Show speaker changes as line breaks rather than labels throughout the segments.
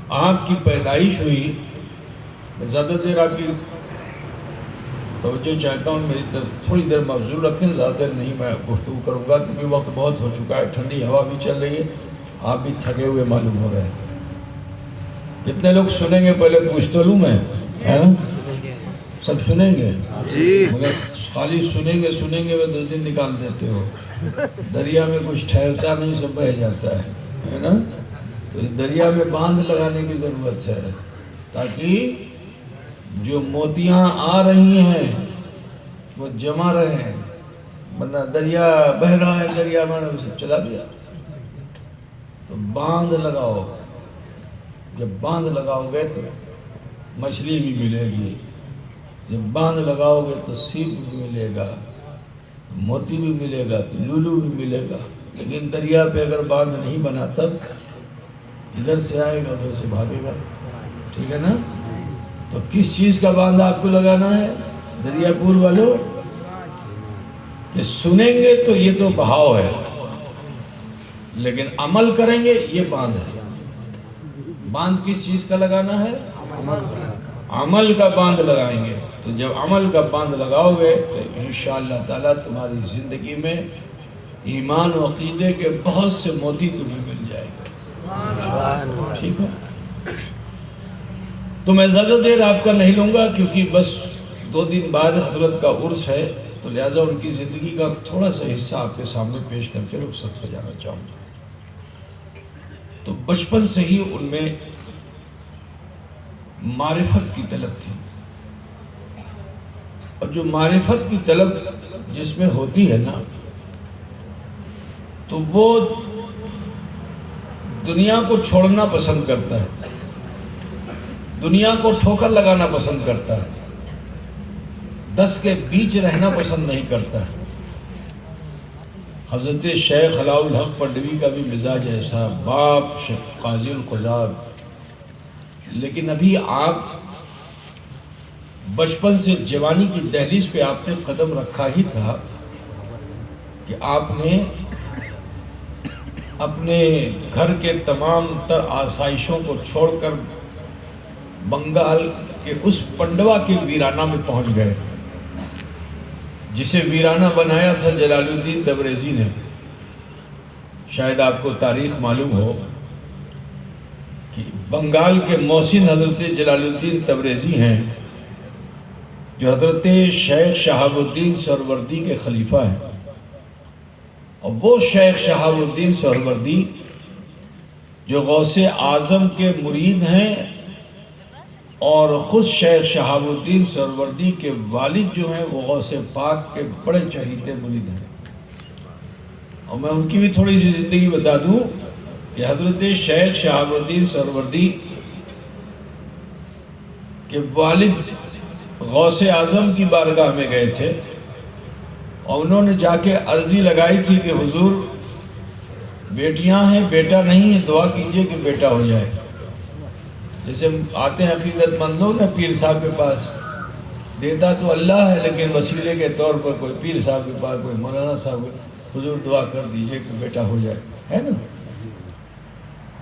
آپ کی پیدائش ہوئی. میں زیادہ دیر آپ کی توجہ چاہتا ہوں، میری طرف تھوڑی دیر معذور رکھیں، زیادہ دیر نہیں میں گفتگو کروں گا کیونکہ وقت بہت ہو چکا ہے، ٹھنڈی ہوا بھی چل رہی ہے، آپ بھی تھکے ہوئے معلوم ہو رہے ہیں. کتنے لوگ سنیں گے پہلے پوچھ تو لوں میں؟ سب سنیں گے
جی
مگر خالی سنیں گے وہ 2 دن نکال دیتے ہو. دریا میں کچھ ٹھہرتا نہیں، سب بہہ جاتا ہے نا. تو اس دریا میں باندھ لگانے کی ضرورت ہے تاکہ جو موتیاں آ رہی ہیں وہ جمع رہے ہیں، ورنہ دریا بہہ رہا ہے، دریا میں نے چلا دیا. تو باندھ لگاؤ. جب باندھ لگاؤ گے تو مچھلی بھی ملے گی، جب باندھ لگاؤ گے تو سیپ بھی ملے گا، موتی بھی ملے گا، تو لولو بھی ملے گا. لیکن دریا پہ اگر باندھ نہیں بنا تب ادھر سے آئے گا ادھر سے بھاگے گا. ٹھیک ہے نا؟ تو کس چیز کا باندھ آپ کو لگانا ہے دریا پور والوں؟ کہ سنیں گے تو یہ تو بہاؤ ہے، لیکن عمل کریں گے یہ باندھ ہے. باندھ کس چیز کا لگانا ہے؟ عمل کا باندھ لگائیں گے. تو جب عمل کا باندھ لگاؤ گے تو انشاءاللہ تعالیٰ تمہاری زندگی میں ایمان و عقیدے کے بہت سے موتی تمہیں مل جائے گا. ٹھیک ہے؟ تو میں زیادہ دیر آپ کا نہیں لوں گا کیونکہ بس 2 دن بعد حضرت کا عرس ہے، تو لہٰذا ان کی زندگی کا تھوڑا سا حصہ آپ کے سامنے پیش کر کے رخصت ہو جانا چاہوں گا. تو بچپن سے ہی ان میں معرفت کی طلب تھی، اور جو معرفت کی طلب جس میں ہوتی ہے نا تو وہ دنیا کو چھوڑنا پسند کرتا ہے، دنیا کو ٹھوکر لگانا پسند کرتا ہے، 10 کے بیچ رہنا پسند نہیں کرتا ہے. حضرت شیخ علاء الحق پنڈوی کا بھی مزاج ایسا، باپ قاضی القضات. لیکن ابھی آپ بچپن سے جوانی کی دہلیز پہ آپ نے قدم رکھا ہی تھا کہ آپ نے اپنے گھر کے تمام تر آسائشوں کو چھوڑ کر بنگال کے اس پنڈوا کے ویرانہ میں پہنچ گئے جسے ویرانہ بنایا تھا جلال الدین تبریزی نے. شاید آپ کو تاریخ معلوم ہو کہ بنگال کے محسن حضرت جلال الدین تبریزی ہیں جو حضرت شیخ شہاب الدین سہروردی کے خلیفہ ہیں. اور وہ شیخ شہاب الدین سہروردی جو غوث اعظم کے مرید ہیں اور خود شیخ شہاب الدین سہروردی کے والد جو ہیں وہ غوث پاک کے بڑے چہیتے مرید ہیں. اور میں ان کی بھی تھوڑی سی زندگی بتا دوں کہ حضرت شیخ شہاب الدین سہروردی کے والد غوث اعظم کی بارگاہ میں گئے تھے اور انہوں نے جا کے عرضی لگائی تھی کہ حضور بیٹیاں ہیں، بیٹا نہیں ہے، دعا کیجئے کہ بیٹا ہو جائے. جیسے آتے ہیں عقیدت مند لوگ نا پیر صاحب کے پاس، دیتا تو اللہ ہے لیکن وسیلے کے طور پر کوئی پیر صاحب کے پاس، کوئی مولانا صاحب، حضور دعا کر دیجئے کہ بیٹا ہو جائے، ہے نا.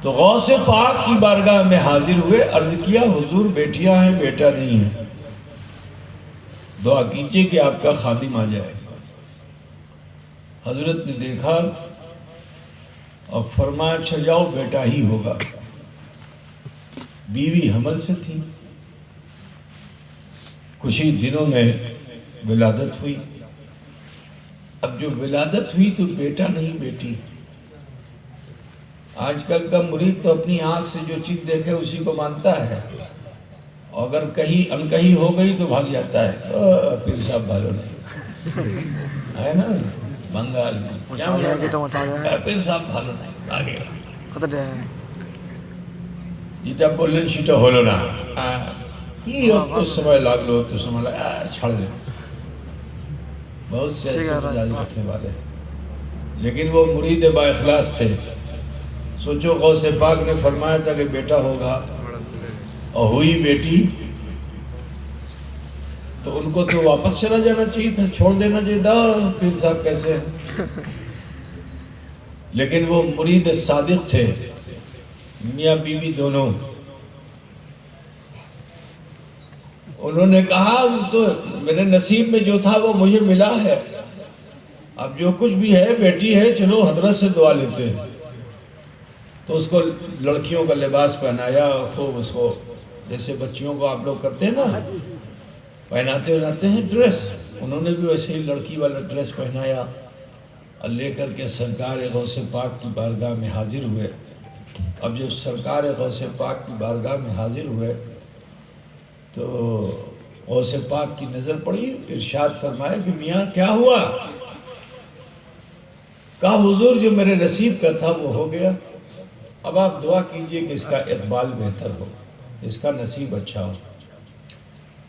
تو غوث پاک کی بارگاہ میں حاضر ہوئے، عرض کیا حضور بیٹیاں ہیں، بیٹا نہیں ہے، دعا کیجئے کہ آپ کا خادم آ جائے. حضرت نے دیکھا اور فرمایا اچھا جاؤ بیٹا ہی ہوگا. بیوی حمل سے تھی، کچھ ہی دنوں میں ولادت ہوئی. اب جو ولادت ہوئی تو بیٹا نہیں بیٹی. آج کل کا مرید تو اپنی آنکھ سے جو چیز دیکھے اسی کو مانتا ہے، اور اگر کہیں انکہی ہو گئی تو بھاگ جاتا ہے پیر صاحب بھالو نہیں، ہے نا بنگال میں کیا پیر صاحب بھالو نہیں بھاگے گا جیتا بولن شیٹا ہولو نا یہ تو سمجھ لاگ لو تو سمجھ لگا چھڑ دے. بہت سے ایسے مزاج رکھنے والے، لیکن وہ مرید با اخلاص تھے. سوچو غوث پاک نے فرمایا تھا کہ بیٹا ہوگا اور ہوئی بیٹی، تو ان کو تو واپس چلا جانا چاہیے تھا، چھوڑ دینا چاہیے تھا پیر صاحب کیسے ہیں. لیکن وہ مرید صادق تھے، میاں بیوی دونوں. انہوں نے کہا تو میرے نصیب میں جو تھا وہ مجھے ملا ہے، اب جو کچھ بھی ہے بیٹی ہے، چلو حضرت سے دعا لیتے ہیں۔ تو اس کو لڑکیوں کا لباس پہنایا، خوب اس کو جیسے بچیوں کو آپ لوگ کرتے ہیں نا، پہناتے ہیں ڈریس، انہوں نے بھی ویسے ہی لڑکی والا ڈریس پہنایا اور لے کر کے سرکار غوث پاک کی بارگاہ میں حاضر ہوئے۔ اب جب سرکار غوث پاک کی بارگاہ میں حاضر ہوئے تو غوث پاک کی نظر پڑی، ارشاد فرمایا کہ میاں کیا ہوا؟ کہا حضور جو میرے نصیب کا تھا وہ ہو گیا، اب آپ دعا کیجئے کہ اس کا اقبال بہتر ہو، اس کا نصیب اچھا ہو۔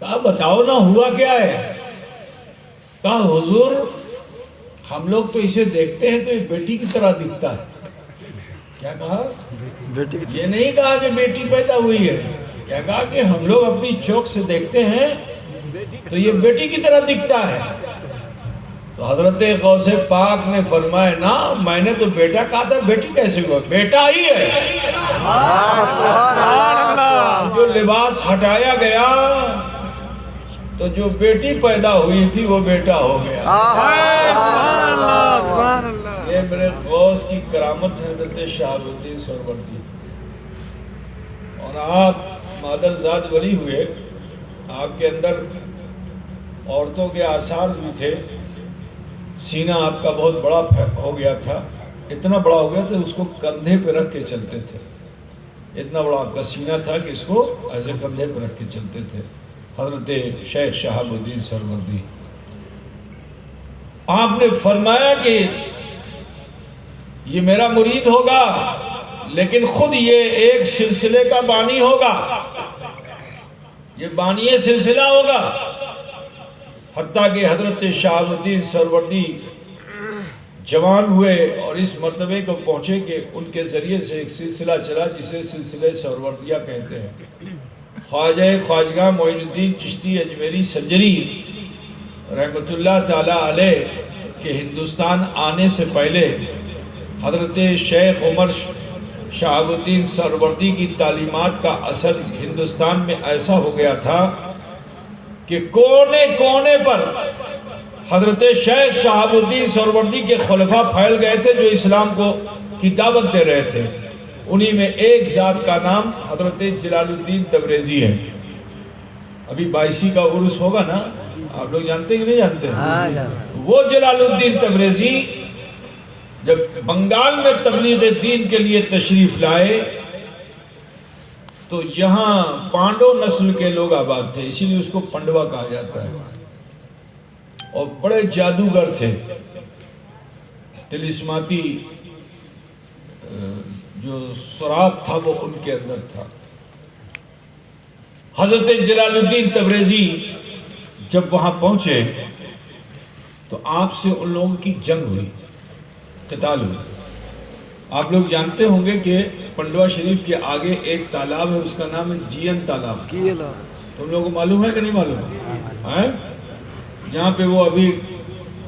کہا بتاؤ نا ہوا کیا ہے؟ کہا حضور ہم لوگ تو اسے دیکھتے ہیں تو یہ بیٹی کی طرح دکھتا ہے۔ کیا کہا؟ یہ نہیں کہا کہ بیٹی پیدا ہوئی ہے، کیا کہا کہ ہم لوگ اپنی چوک سے دیکھتے ہیں تو یہ بیٹی کی طرح دکھتا ہے۔ تو حضرت غوث پاک نے فرمایا نا میں نے تو بیٹا کہا تھا، بیٹی کیسے ہوا؟ بیٹا ہی ہے۔ جو لباس ہٹایا گیا تو جو بیٹی پیدا ہوئی تھی وہ بیٹا ہو گیا۔ یہ میرے غوث کی کرامت ہے حضرت شہاب الدین سہروردی، اور آپ مادرزاد ولی ہوئے، آپ کے اندر عورتوں کے آثار بھی تھے، سینہ آپ کا بہت بڑا ہو گیا تھا، اتنا بڑا ہو گیا تھا اس کو کندھے پہ رکھ کے چلتے تھے، اتنا بڑا آپ کا سینہ تھا کہ اس کو ایسے کندھے پہ رکھ کے چلتے تھے حضرت شیخ شہاب الدین سہروردی۔ آپ نے فرمایا کہ یہ میرا مرید ہوگا لیکن خود یہ ایک سلسلے کا بانی ہوگا، یہ بانی سلسلہ ہوگا، حتیٰ کہ حضرت شہاب الدین سہروردی جوان ہوئے اور اس مرتبے کو پہنچے کہ ان کے ذریعے سے ایک سلسلہ چلا جسے سلسلہ سہروردیہ کہتے ہیں۔ خواجہ خواجگاہ معین الدین چشتی اجمیری سنجری رحمت اللہ تعالیٰ علیہ کے ہندوستان آنے سے پہلے حضرت شیخ عمر شہاب الدین سہروردی کی تعلیمات کا اثر ہندوستان میں ایسا ہو گیا تھا کہ کونے کونے پر حضرت شیخ شہاب الدین سہروردی کے خلفاء پھیل گئے تھے جو اسلام کو کی دعوت دے رہے تھے۔ انہی میں ایک ذات کا نام حضرت جلال الدین تبریزی ہے۔ ابھی 22 کا عرس ہوگا نا، آپ لوگ جانتے ہیں کہ نہیں جانتے؟ وہ جلال الدین تبریزی جب بنگال میں تبلیغ دین کے لیے تشریف لائے تو یہاں پانڈو نسل کے لوگ آباد تھے، اسی لیے اس کو پنڈوا کہا جاتا ہے، اور بڑے جادوگر تھے، طلسماتی جو سراغ تھا وہ ان کے اندر تھا۔ حضرت جلال الدین تبریزی جب وہاں پہنچے تو آپ سے ان لوگوں کی جنگ ہوئی، قتال ہوئی۔ آپ لوگ جانتے ہوں گے کہ پنڈوا شریف کے آگے ایک تالاب ہے، اس کا نام ہے جین تالاب۔ تم لوگوں کو معلوم ہے کہ نہیں معلوم ہے؟ جہاں پہ وہ ابھی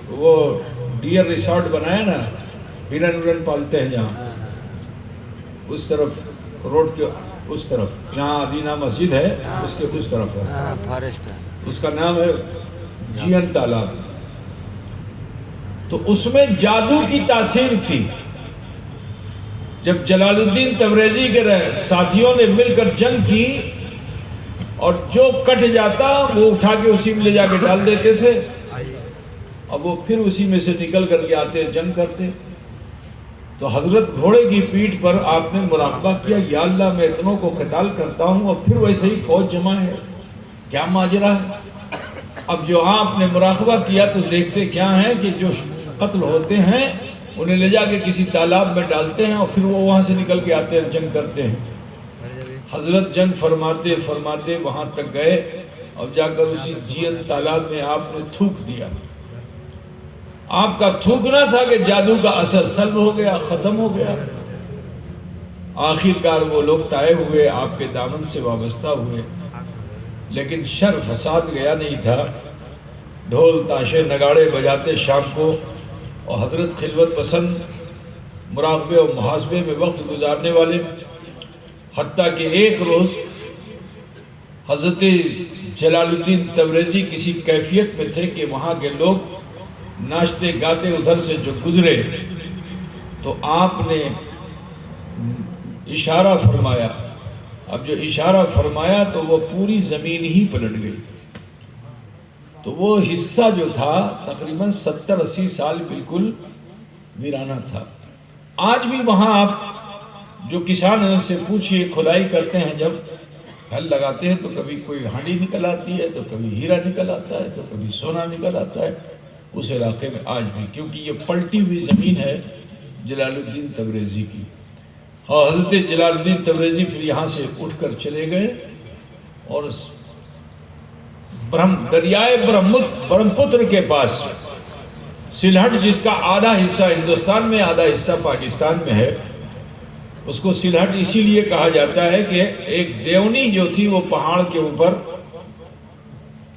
وہ ڈیئر ریسارٹ بنایا نا، ہرن ورن پالتے ہیں جہاں، اس طرف روڈ کے اس طرف جہاں ادینہ مسجد ہے اس کے اس طرف ہے، اس کا نام ہے جین تالاب۔ تو اس میں جادو کی تاثیر تھی۔ جب جلال الدین تبریزی کے ساتھیوں نے مل کر جنگ کی اور جو کٹ جاتا وہ اٹھا کے اسی میں لے جا کے ڈال دیتے تھے، اب وہ پھر اسی میں سے نکل کر کے آتے جنگ کرتے۔ تو حضرت گھوڑے کی پیٹھ پر آپ نے مراقبہ کیا، یا اللہ میں اتنوں کو قتال کرتا ہوں اور پھر ویسے ہی فوج جمع ہے، کیا ماجرا ہے؟ اب جو آپ نے مراقبہ کیا تو دیکھتے کیا ہیں کہ جو قتل ہوتے ہیں انہیں لے جا کے کسی تالاب میں ڈالتے ہیں اور پھر وہ وہاں سے نکل کے آتے ہیں جنگ کرتے ہیں۔ حضرت جنگ فرماتے فرماتے وہاں تک گئے اور جا کر اسی جین تالاب میں آپ نے تھوک دیا۔ آپ کا تھوکنا تھا کہ جادو کا اثر سلب ہو گیا، ختم ہو گیا۔ آخر کار وہ لوگ طائب ہوئے، آپ کے دامن سے وابستہ ہوئے، لیکن شر فساد گیا نہیں تھا۔ ڈھول تاشے نگاڑے بجاتے شام کو، اور حضرت خلوت پسند، مراقبے اور محاسبے میں وقت گزارنے والے، حتیٰ کہ ایک روز حضرت جلال الدین تبریزی کسی کیفیت میں تھے کہ وہاں کے لوگ ناچتے گاتے ادھر سے جو گزرے تو آپ نے اشارہ فرمایا. اب جو اشارہ فرمایا تو وہ پوری زمین ہی پلٹ گئی. تو وہ حصہ جو تھا تقریباً 70-80 سال بالکل ویرانہ تھا. آج بھی وہاں آپ جو کسان سے پوچھئے، کھدائی کرتے ہیں، جب ہل لگاتے ہیں تو کبھی کوئی ہانڈی نکل آتی ہے، تو کبھی ہیرا نکل آتا ہے، تو کبھی سونا نکل آتا ہے اس علاقے میں آج بھی، کیونکہ یہ پلٹی ہوئی زمین ہے جلال الدین تبریزی کی. اور حضرت جلال الدین تبریزی پھر یہاں سے اٹھ کر چلے گئے اور دریائے برہمپتر کے پاس سلہٹ، جس کا آدھا حصہ ہندوستان میں آدھا حصہ پاکستان میں ہے، اس کو سلہٹ اسی لیے کہا جاتا ہے کہ ایک دیونی جو تھی وہ پہاڑ کے اوپر،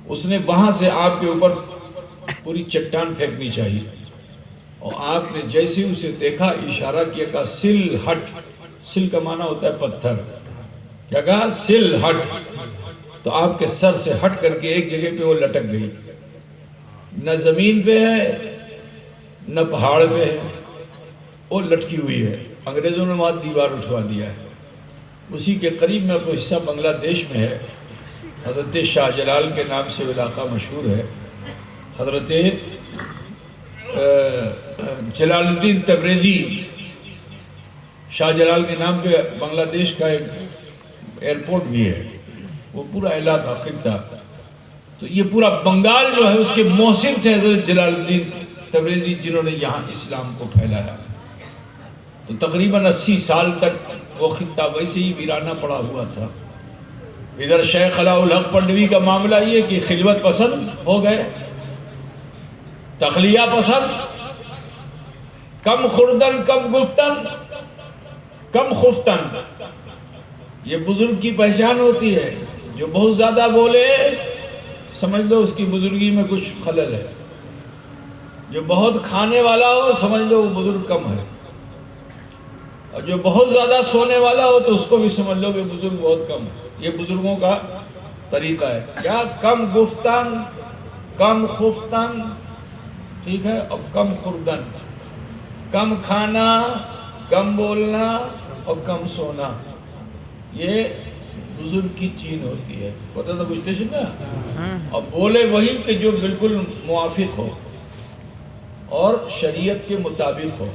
اس نے وہاں سے آپ کے اوپر پوری چٹان پھینکنی چاہیے، اور آپ نے جیسے اسے دیکھا اشارہ کیا، کہا سل ہٹ. سل کا معنی ہوتا ہے پتھر. کیا کہا؟ سل ہٹ. تو آپ کے سر سے ہٹ کر کے ایک جگہ پہ وہ لٹک گئی. نہ زمین پہ ہے نہ پہاڑ پہ ہے، وہ لٹکی ہوئی ہے. انگریزوں نے وہاں دیوار اٹھوا دیا ہے. اسی کے قریب میں کوئی حصہ بنگلہ دیش میں ہے، حضرت شاہ جلال کے نام سے علاقہ مشہور ہے. حضرت جلال الدین تبریزی، شاہ جلال کے نام پہ بنگلہ دیش کا ایک ایئرپورٹ بھی ہے. وہ پورا علاقہ خطہ، تو یہ پورا بنگال جو ہے اس کے محسن تھے حضرت جلال الدین تبریزی، جنہوں نے یہاں اسلام کو پھیلایا. تو تقریباً 80 سال تک وہ خطہ ویسے ہی ویرانہ پڑا ہوا تھا. ادھر شیخ علاء الحق پنڈوی کا معاملہ یہ کہ خلوت پسند ہو گئے، تخلیہ پسند، کم خوردن کم گفتن کم خفتن. یہ بزرگ کی پہچان ہوتی ہے. جو بہت زیادہ بولے سمجھ لو اس کی بزرگی میں کچھ خلل ہے. جو بہت کھانے والا ہو سمجھ لو وہ بزرگ کم ہے. اور جو بہت زیادہ سونے والا ہو تو اس کو بھی سمجھ لو کہ بزرگ بہت کم ہے. یہ بزرگوں کا طریقہ ہے. کیا؟ کم گفتن کم خفتن، ٹھیک ہے، اور کم خوردن. کم کھانا، کم بولنا اور کم سونا، یہ بزرگ کی چین ہوتی ہے. پتہ تو بجھتے ہیں نا. اور بولے وہی کہ جو بالکل موافق ہو اور شریعت کے مطابق ہو.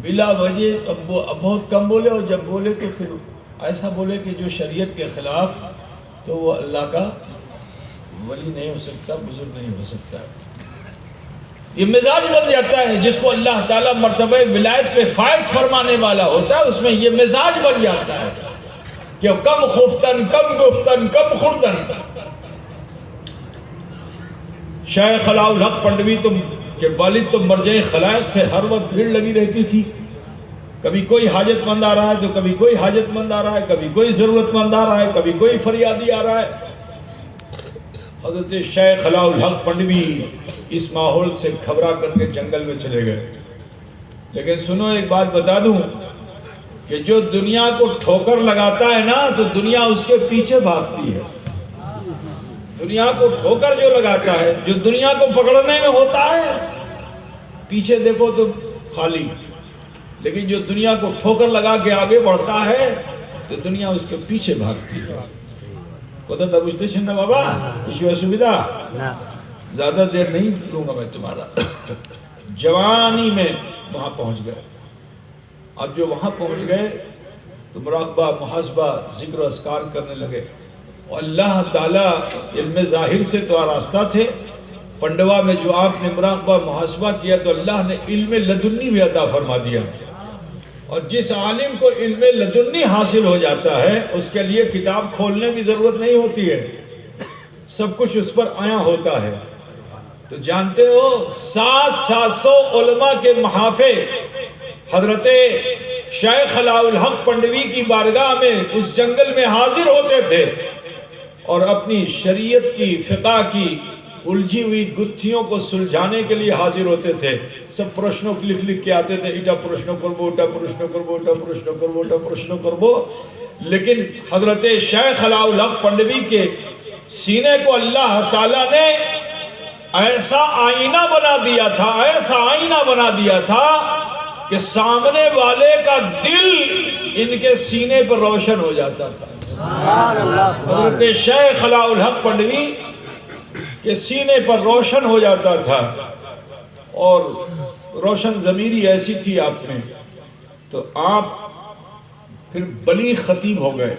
بلا وجہ اب بہت کم بولے، اور جب بولے تو پھر ایسا بولے کہ جو شریعت کے خلاف، تو وہ اللہ کا ولی نہیں ہو سکتا، بزرگ نہیں ہو سکتا. یہ مزاج بن جاتا ہے. جس کو اللہ تعالیٰ مرتبہ ولایت پہ فائز فرمانے والا ہوتا ہے، اس میں یہ مزاج بن جاتا ہے کہ کم خفتن کم گفتن کم خوردن. شیخ علاء الحق پنڈوی کے والد تو مرجع خلائق تھے. ہر وقت بھیڑ لگی رہتی تھی. کبھی کوئی حاجت مند آ رہا ہے تو کبھی کوئی حاجت مند آ رہا ہے، کبھی کوئی ضرورت مند آ رہا ہے، کبھی کوئی فریادی آ رہا ہے. حضرت شیخ علاء الحق پنڈوی اس ماحول سے گھبرا کر کے جنگل میں چلے گئے. لیکن سنو ایک بات بتا دوں کہ جو دنیا کو ٹھوکر لگاتا ہے نا تو دنیا اس کے پیچھے بھاگتی ہے. دنیا کو ٹھوکر جو لگاتا ہے، جو دنیا کو پکڑنے میں ہوتا ہے، پیچھے دیکھو تو خالی. لیکن جو دنیا کو ٹھوکر لگا کے آگے بڑھتا ہے تو دنیا اس کے پیچھے بھاگتی ہے. کوتا تھا بجھتے چھنا بابا کچھ سویدھا زیادہ دیر نہیں لوں گا میں تمہارا. جوانی میں وہاں پہنچ گئے. اب جو وہاں پہنچ گئے تو مراقبہ، محاسبہ، ذکر و اذکار کرنے لگے. اور اللہ تعالیٰ علم ظاہر سے تو آراستہ تھے. پنڈوا میں جو آپ نے مراقبہ محاسبہ کیا تو اللہ نے علم لدنی بھی عطا فرما دیا. اور جس عالم کو علم لدنی حاصل ہو جاتا ہے اس کے لیے کتاب کھولنے کی ضرورت نہیں ہوتی ہے، سب کچھ اس پر آیا ہوتا ہے. تو جانتے ہو 700 علماء کے محافظ حضرت شیخ علاء الحق پنڈوی کی بارگاہ میں اس جنگل میں حاضر ہوتے تھے اور اپنی شریعت کی، فقہ کی الجھی ہوئی گتھیوں کو سلجھانے کے لیے حاضر ہوتے تھے. سب پرشنوں لکھ کے آتے تھے. ایٹا پرشنوں کربو، ایٹا پرشنوں کربو، ایٹا پرشنوں کربو، ایٹا پرشنوں کربو.
لیکن حضرت شیخ علاء الحق پنڈوی کے سینے کو اللہ تعالیٰ نے ایسا آئینہ بنا دیا تھا، ایسا آئینہ بنا دیا تھا کہ سامنے والے کا دل ان کے سینے پر روشن ہو جاتا تھا۔ حضرت شیخ علاء الحق پنڈوی کے سینے پر روشن ہو جاتا تھا، اور روشن ضمیری ایسی تھی آپ میں، تو آپ پھر بلی خطیب ہو گئے،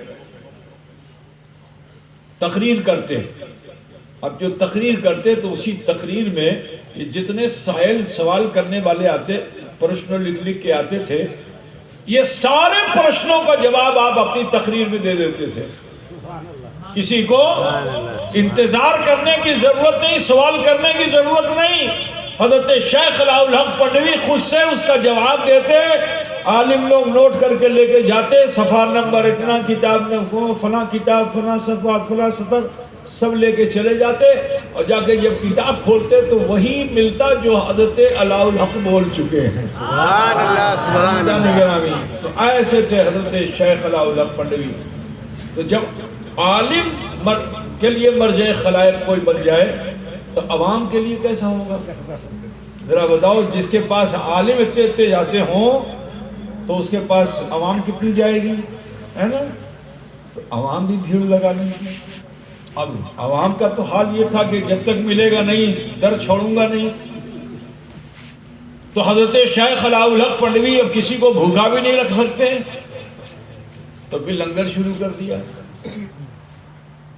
تقریر کرتے۔ اب جو تقریر کرتے تو اسی تقریر میں یہ جتنے سائل سوال کرنے والے آتے، پرشن لکھ کے آتے تھے، یہ سارے پرشنوں کا جواب آپ اپنی تقریر میں دے دیتے تھے۔ کسی کو انتظار کرنے کی ضرورت نہیں، سوال کرنے کی ضرورت نہیں۔ حضرت شیخ علاء الحق پنڈوی خود سے اس کا جواب دیتے، عالم لوگ نوٹ کر کے لے کے جاتے، صفحہ نمبر اتنا، کتاب نمبر فلاں، کتاب فلاں صفحہ فلاں سطر، سب لے کے چلے جاتے، اور جا کے جب کتاب کھولتے تو وہی ملتا جو حضرت علاء الحق بول چکے ہیں۔
سبحان اللہ، سبحان اللہ۔
تو ایسے تھے حضرت شیخ علاء الحق پنڈوی۔ تو جب عالم کے لیے مرجع خلائق کوئی بن جائے تو عوام کے لیے کیسا ہوگا؟ ذرا بتاؤ، جس کے پاس عالم اتنے جاتے ہوں تو اس کے پاس عوام کتنی جائے گی، ہے نا؟ تو عوام بھی بھیڑ لگا لیں گی۔ اب عوام کا تو حال یہ تھا کہ جب تک ملے گا نہیں در چھوڑوں گا نہیں۔ تو حضرت شیخ علاء الحق پنڈوی اب کسی کو بھوکا بھی نہیں رکھ سکتے، تو پھر لنگر شروع کر دیا۔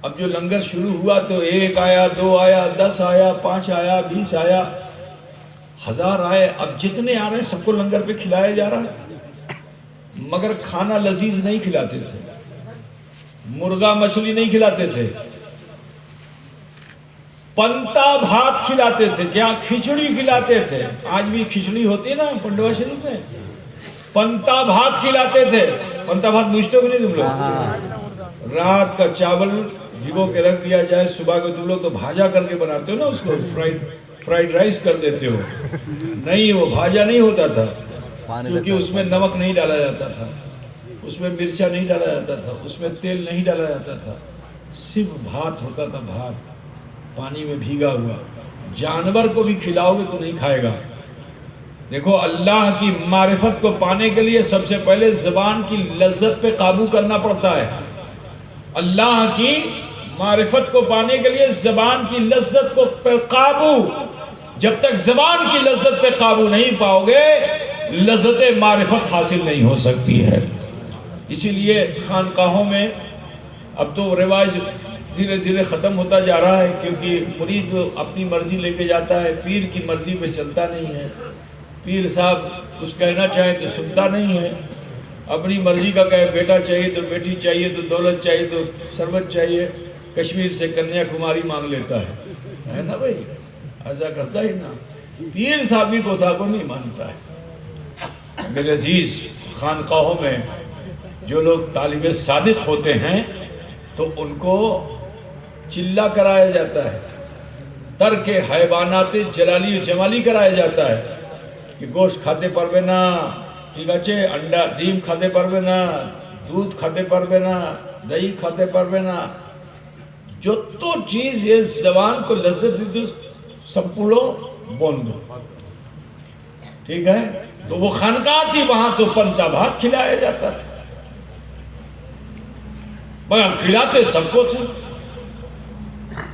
اب جو لنگر شروع ہوا تو 1 آیا، 2 آیا، 10 آیا، 5 آیا، 20 آیا، 1000 آئے۔ اب جتنے آ رہے ہیں سب کو لنگر پہ کھلایا جا رہا ہے، مگر کھانا لذیذ نہیں کھلاتے تھے، مرغا مچھلی نہیں کھلاتے تھے، پنتا بھات کھلاتے تھے۔ کیا؟ کھچڑی کھلاتے تھے۔ آج بھی کھچڑی ہوتی ہے نا پنڈوا شریف میں، پنتا بھات کھلاتے تھے۔ پنتا بھات بوجھتے ہو نہیں تم لوگ؟ رات کا چاول بھگو کے رکھ دیا جائے، صبح کو تم لوگ تو بھاجا کر کے بناتے ہو نا، اس کو فرائیڈ رائس کر دیتے ہو۔ نہیں، وہ بھاجا نہیں ہوتا تھا، کیونکہ اس میں نمک نہیں ڈالا جاتا تھا، اس میں مرچا نہیں ڈالا جاتا تھا، اس میں تیل نہیں ڈالا جاتا تھا، صرف بھات ہوتا تھا، بھات پانی میں بھیگا ہوا۔ جانور کو بھی کھلاؤ گے تو نہیں کھائے گا۔ دیکھو، اللہ کی معرفت کو پانے کے لیے سب سے پہلے زبان کی لذت پہ قابو کرنا پڑتا ہے۔ اللہ کی معرفت کو پانے کے لیے زبان کی لذت کو پہ قابو، جب تک زبان کی لذت پہ قابو نہیں پاؤ گے لذت معرفت حاصل نہیں ہو سکتی ہے۔ اسی لیے خانقاہوں میں اب تو رواج دھیرے دھیرے ختم ہوتا جا رہا ہے، کیونکہ مرید اپنی مرضی لے کے جاتا ہے، پیر کی مرضی پہ چلتا نہیں ہے۔ پیر صاحب کچھ کہنا چاہے تو سنتا نہیں ہے، اپنی مرضی کا کہے، بیٹا چاہیے تو بیٹی چاہیے تو دولت چاہیے تو ثروت چاہیے، کشمیر سے کنیا کماری مانگ لیتا ہے نا بھائی، ایسا کرتا ہی نا۔ پیر صاحب بھی کوتا کو نہیں مانتا ہے۔ میرے عزیز، خانقاہوں میں جو لوگ طالب صادق ہوتے ہیں تو ان کو چلا کرایا جاتا ہے، ترک حیوانات جلالی و جمالی کرایا جاتا ہے کہ گوشت کھاتے پربے نا، ٹھیک ہے، انڈا ڈیم کھاتے پربے نا، دودھ کھاتے پربے نا، دہی کھاتے پربے نا، جو تو چیز یہ زبان کو لذت دی سب پوڑو بوندو، ٹھیک ہے۔ تو وہ خانقاہ تھی، وہاں تو پنتا بھات کھلایا جاتا تھا، مگر کھلاتے سب کو تھے۔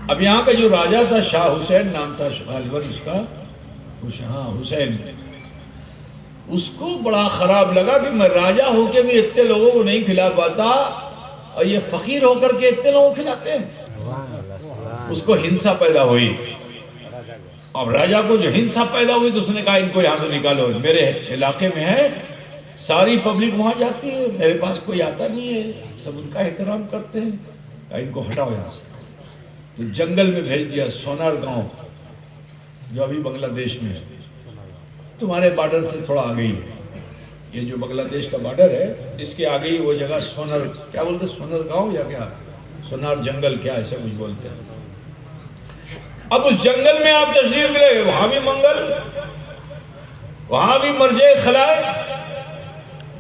اب یہاں کا جو راجہ تھا، شاہ حسین نام تھا غالباً اس کا، ہاں حسین، اس کو بڑا خراب لگا کہ میں راجہ ہو کے بھی اتنے لوگوں کو نہیں کھلا پاتا اور یہ فقیر ہو کر کے اتنے لوگوں کو کھلاتے ہیں۔ اس کو ہنسا پیدا ہوئی، اب راجہ کو جو ہنسا پیدا ہوئی تو اس نے کہا ان کو یہاں سے نکالو، میرے علاقے میں ہے، ساری پبلک وہاں جاتی ہے، میرے پاس کوئی آتا نہیں ہے، سب ان کا احترام کرتے ہیں، کہا ان کو ہٹاؤ یہاں سے۔ تو جنگل میں بھیج دیا، سونار گاؤں جو ابھی بنگلہ دیش میں ہے، تمہارے بارڈر سے تھوڑا آگے ہی ہے، یہ جو بنگلہ دیش کا بارڈر ہے اس کے آگے ہی وہ جگہ سونر، کیا بولتے ہیں، سونر گاؤں یا کیا سونار جنگل، کیا ایسا کچھ بولتے ہیں۔ اب اس جنگل میں آپ تشریف لے، وہاں بھی منگل، وہاں بھی مرجع خلائق،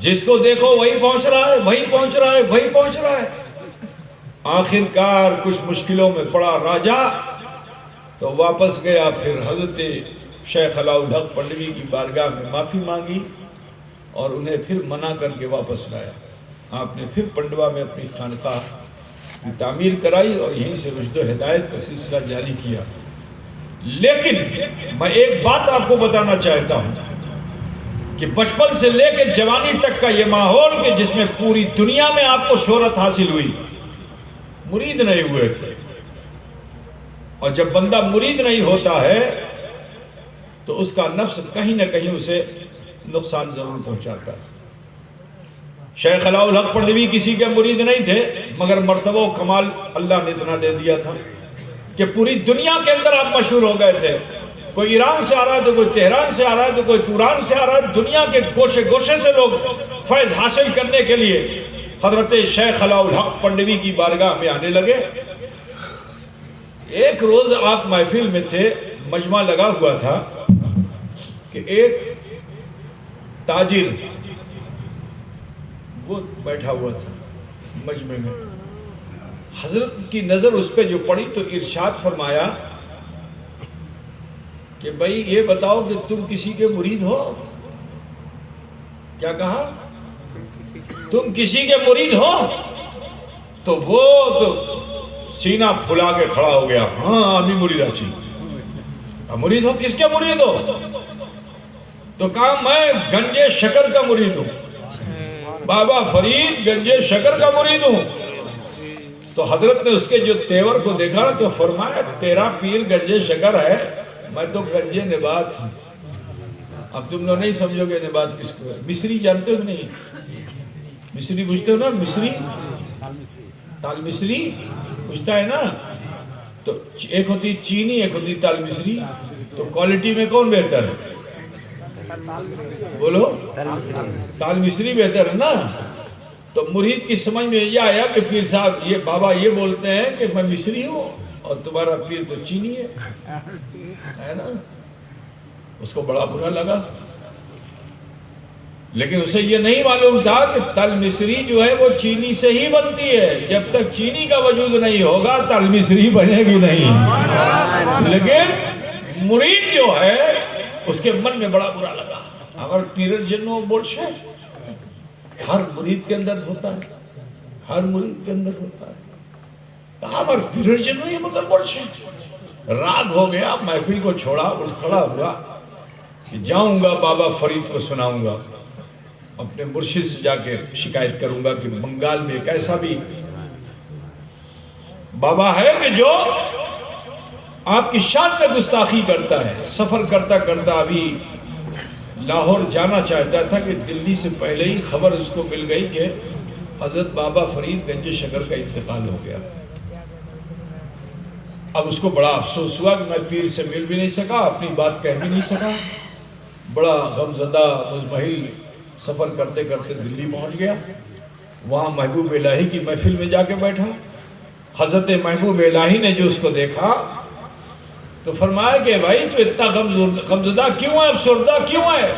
جس کو دیکھو وہی پہنچ رہا ہے، وہی پہنچ رہا ہے، وہی پہنچ رہا ہے۔ آخر کار کچھ مشکلوں میں پڑا راجا تو واپس گیا، پھر حضرت شیخ علاء الحق پنڈوی کی بارگاہ میں معافی مانگی اور انہیں پھر منع کر کے واپس لایا۔ آپ نے پھر پنڈوا میں اپنی خانقاہ کی تعمیر کرائی اور یہیں سے رشد و ہدایت کا سلسلہ جاری کیا۔ لیکن میں ایک بات آپ کو بتانا چاہتا ہوں کہ بچپن سے لے کے جوانی تک کا یہ ماحول کہ جس میں پوری دنیا میں آپ کو شہرت حاصل ہوئی، مرید نہیں ہوئے تھے، اور جب بندہ مرید نہیں ہوتا ہے تو اس کا نفس کہیں نہ کہیں اسے نقصان ضرور پہنچاتا ہے۔ شیخ علاء الحق پنڈوی کسی کے مرید نہیں تھے، مگر مرتبہ و کمال اللہ نے اتنا دے دیا تھا کہ پوری دنیا کے اندر آپ مشہور ہو گئے تھے۔ کوئی ایران سے آ رہا ہے تو کوئی تہران سے آ رہا ہے تو کوئی توران سے آ رہا ہے، دنیا کے گوشے گوشے سے لوگ فیض حاصل کرنے کے لیے حضرت شیخ علاء الحق پنڈوی کی بارگاہ میں آنے لگے۔ ایک روز آپ محفل میں تھے، مجمع لگا ہوا تھا کہ ایک تاجر وہ بیٹھا ہوا تھا مجمع میں، حضرت کی نظر اس پہ جو پڑی تو ارشاد فرمایا کہ بھائی یہ بتاؤ کہ تم کسی کے مرید ہو؟ کیا کہا؟ تم کسی کے مرید ہو؟ تو وہ تو سینہ پھلا کے کھڑا ہو گیا، ہاں امی مرید اچھی۔ مرید ہو؟ کس کے مرید ہو؟ تو کہا میں گنجے شکر کا مرید ہوں، بابا فرید گنجے شکر کا مرید ہوں۔ تو حضرت نے اس کے جو تیور کو دیکھا تو فرمایا تیرا پیر گنجے شکر ہے، میں تو گنجے نبات ہوں۔ اب تم لوگ نہیں سمجھو گے نبات کس کو ہے۔ مصری جانتے ہو نہیں؟ مصری پوچھتے ہو نا، مصری تال مصری پوچھتا ہے نا، تو ایک ہوتی چینی ایک ہوتی تال مصری، تو کوالٹی میں کون بہتر ہے؟ بولو، تال مصری بہتر ہے نا۔ تو مرید کی سمجھ میں یہ آیا کہ پیر صاحب یہ بابا یہ بولتے ہیں کہ میں مصری ہوں اور تمہارا پیر تو چینی ہے نا۔ اس کو بڑا برا لگا، لیکن اسے یہ نہیں معلوم تھا کہ تل مصری جو ہے وہ چینی سے ہی بنتی ہے، جب تک چینی کا وجود نہیں ہوگا تل مصری بنے گی نہیں۔ لیکن مرید جو ہے اس کے من میں بڑا برا لگا، اگر پیر جنوں بولش ہے، ہر مرید کے اندر ہوتا ہے، ہر مرید کے اندر ہوتا ہے۔ کہا اگر پیر جنوں یہ مطلب بولش ہے، راگ ہو گیا، محفل کو چھوڑا، اٹھ کھڑا ہوا کہ جاؤں گا بابا فرید کو سناؤں گا، اپنے مرشد سے جا کے شکایت کروں گا کہ بنگال میں ایک ایسا بھی بابا ہے کہ جو آپ کی شان میں گستاخی کرتا ہے۔ سفر کرتا کرتا ابھی لاہور جانا چاہتا تھا کہ دلی سے پہلے ہی خبر اس کو مل گئی کہ حضرت بابا فرید گنج شکر کا انتقال ہو گیا۔ اب اس کو بڑا افسوس ہوا کہ میں پیر سے مل بھی نہیں سکا، اپنی بات کہہ بھی نہیں سکا، بڑا غمزدہ مضمحل سفر کرتے کرتے دلی پہنچ گیا۔ وہاں محبوب الہی کی محفل میں جا کے بیٹھا۔ حضرت محبوب الہی نے جو اس کو دیکھا تو فرمایا کہ بھائی تو اتنا غمزدہ کیوں ہے، افسردہ کیوں ہے؟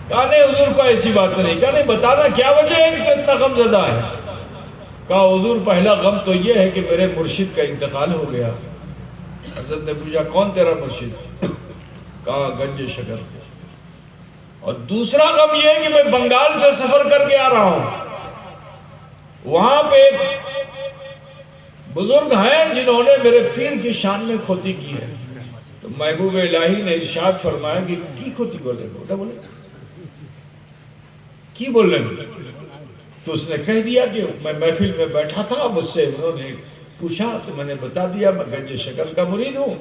کہا نہیں حضور کو ایسی بات نہیں۔ کہا نہیں بتانا کیا وجہ ہے کہ تو اتنا غمزدہ ہے؟ کہا حضور پہلا غم تو یہ ہے کہ میرے مرشد کا انتقال ہو گیا۔ حضرت نے پوچھا کون تیرا مرشد؟ کہا گنج شکر۔ اور دوسرا غم یہ ہے کہ میں بنگال سے سفر کر کے آ رہا ہوں، وہاں پہ ایک بزرگ ہیں جنہوں نے میرے پیر کی شان میں کھوتی کی ہے۔ تو محبوب الہی نے ارشاد فرمایا کہ کی کھوتی بولے کی بولنے میں؟ تو اس نے کہہ دیا کہ میں محفل میں بیٹھا تھا، مجھ سے انہوں نے پوچھا تو میں نے بتا دیا میں گنج شکر کا مرید ہوں۔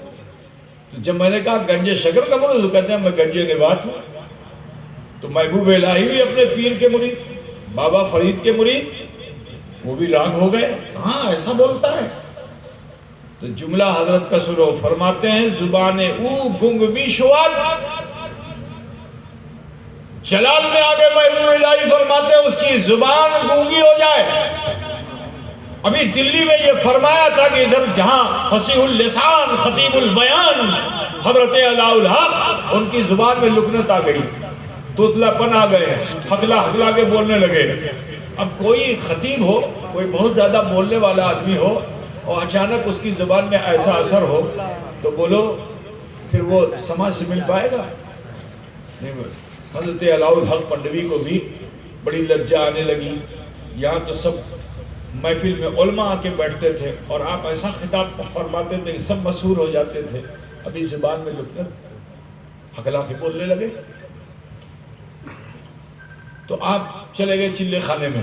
تو جب میں نے کہا گنج شکر کا مرید، تو کہتے ہیں میں گنج نبات ہوں۔ تو محبوب الہی بھی اپنے پیر کے مرید، بابا فرید کے مرید، وہ بھی راگ ہو گئے، ہاں ایسا بولتا ہے۔ تو جملہ حضرت کا سنو، فرماتے ہیں زبان او گنگ بھی شوال، جلال میں آگے محبوب الہی فرماتے ہیں اس کی زبان گونگی ہو جائے۔ ابھی دلی میں یہ فرمایا تھا کہ ادھر جہاں فصیح اللسان خطیب البیان حضرت علاء الحق، ان کی زبان میں لکنت آ گئی، توتلا پن آ گئے، ہکلا ہکلا کے بولنے لگے۔ اب کوئی خطیب ہو، کوئی بہت زیادہ بولنے والا آدمی ہو اور اچانک اس کی زبان میں ایسا اثر ہو تو بولو پھر وہ سماج سے مل پائے گا؟ نہیں۔ حضرت علاؤ الحق پنڈوی کو بھی بڑی لجہ آنے لگی، یہاں تو سب محفل میں علماء آ کے بیٹھتے تھے اور آپ ایسا خطاب فرماتے تھے کہ سب مسحور ہو جاتے تھے، ابھی زبان میں لکھ کر ہکلا کے بولنے لگے۔ تو آپ چلے گئے چلے خانے میں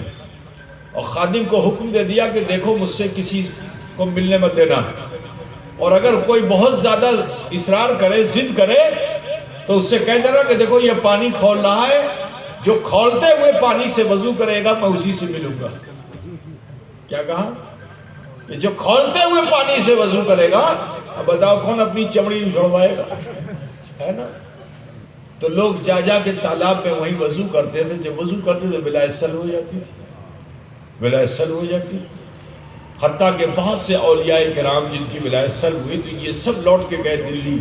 اور خادم کو حکم دے دیا کہ دیکھو مجھ سے کسی کو ملنے مت دینا، اور اگر کوئی بہت زیادہ اصرار کرے، ضد کرے تو اس سے کہہ دینا کہ دیکھو یہ پانی کھول رہا ہے، جو کھولتے ہوئے پانی سے وضو کرے گا میں اسی سے ملوں گا۔ کیا کہا؟ کہ جو کھولتے ہوئے پانی سے وضو کرے گا، اب بتاؤ کون اپنی چمڑی چھڑوائے گا، ہے نا؟ تو لوگ جا جا کے تالاب میں وہیں وضو کرتے تھے، جب وضو کرتے تھے بلا سل ہو جاتی تھی، بلا سل ہو جاتی تھی۔ حتیٰ کہ بہت سے اولیاء کرام جن کی ولایت سل ہوئی تو یہ سب لوٹ کے گئے دلی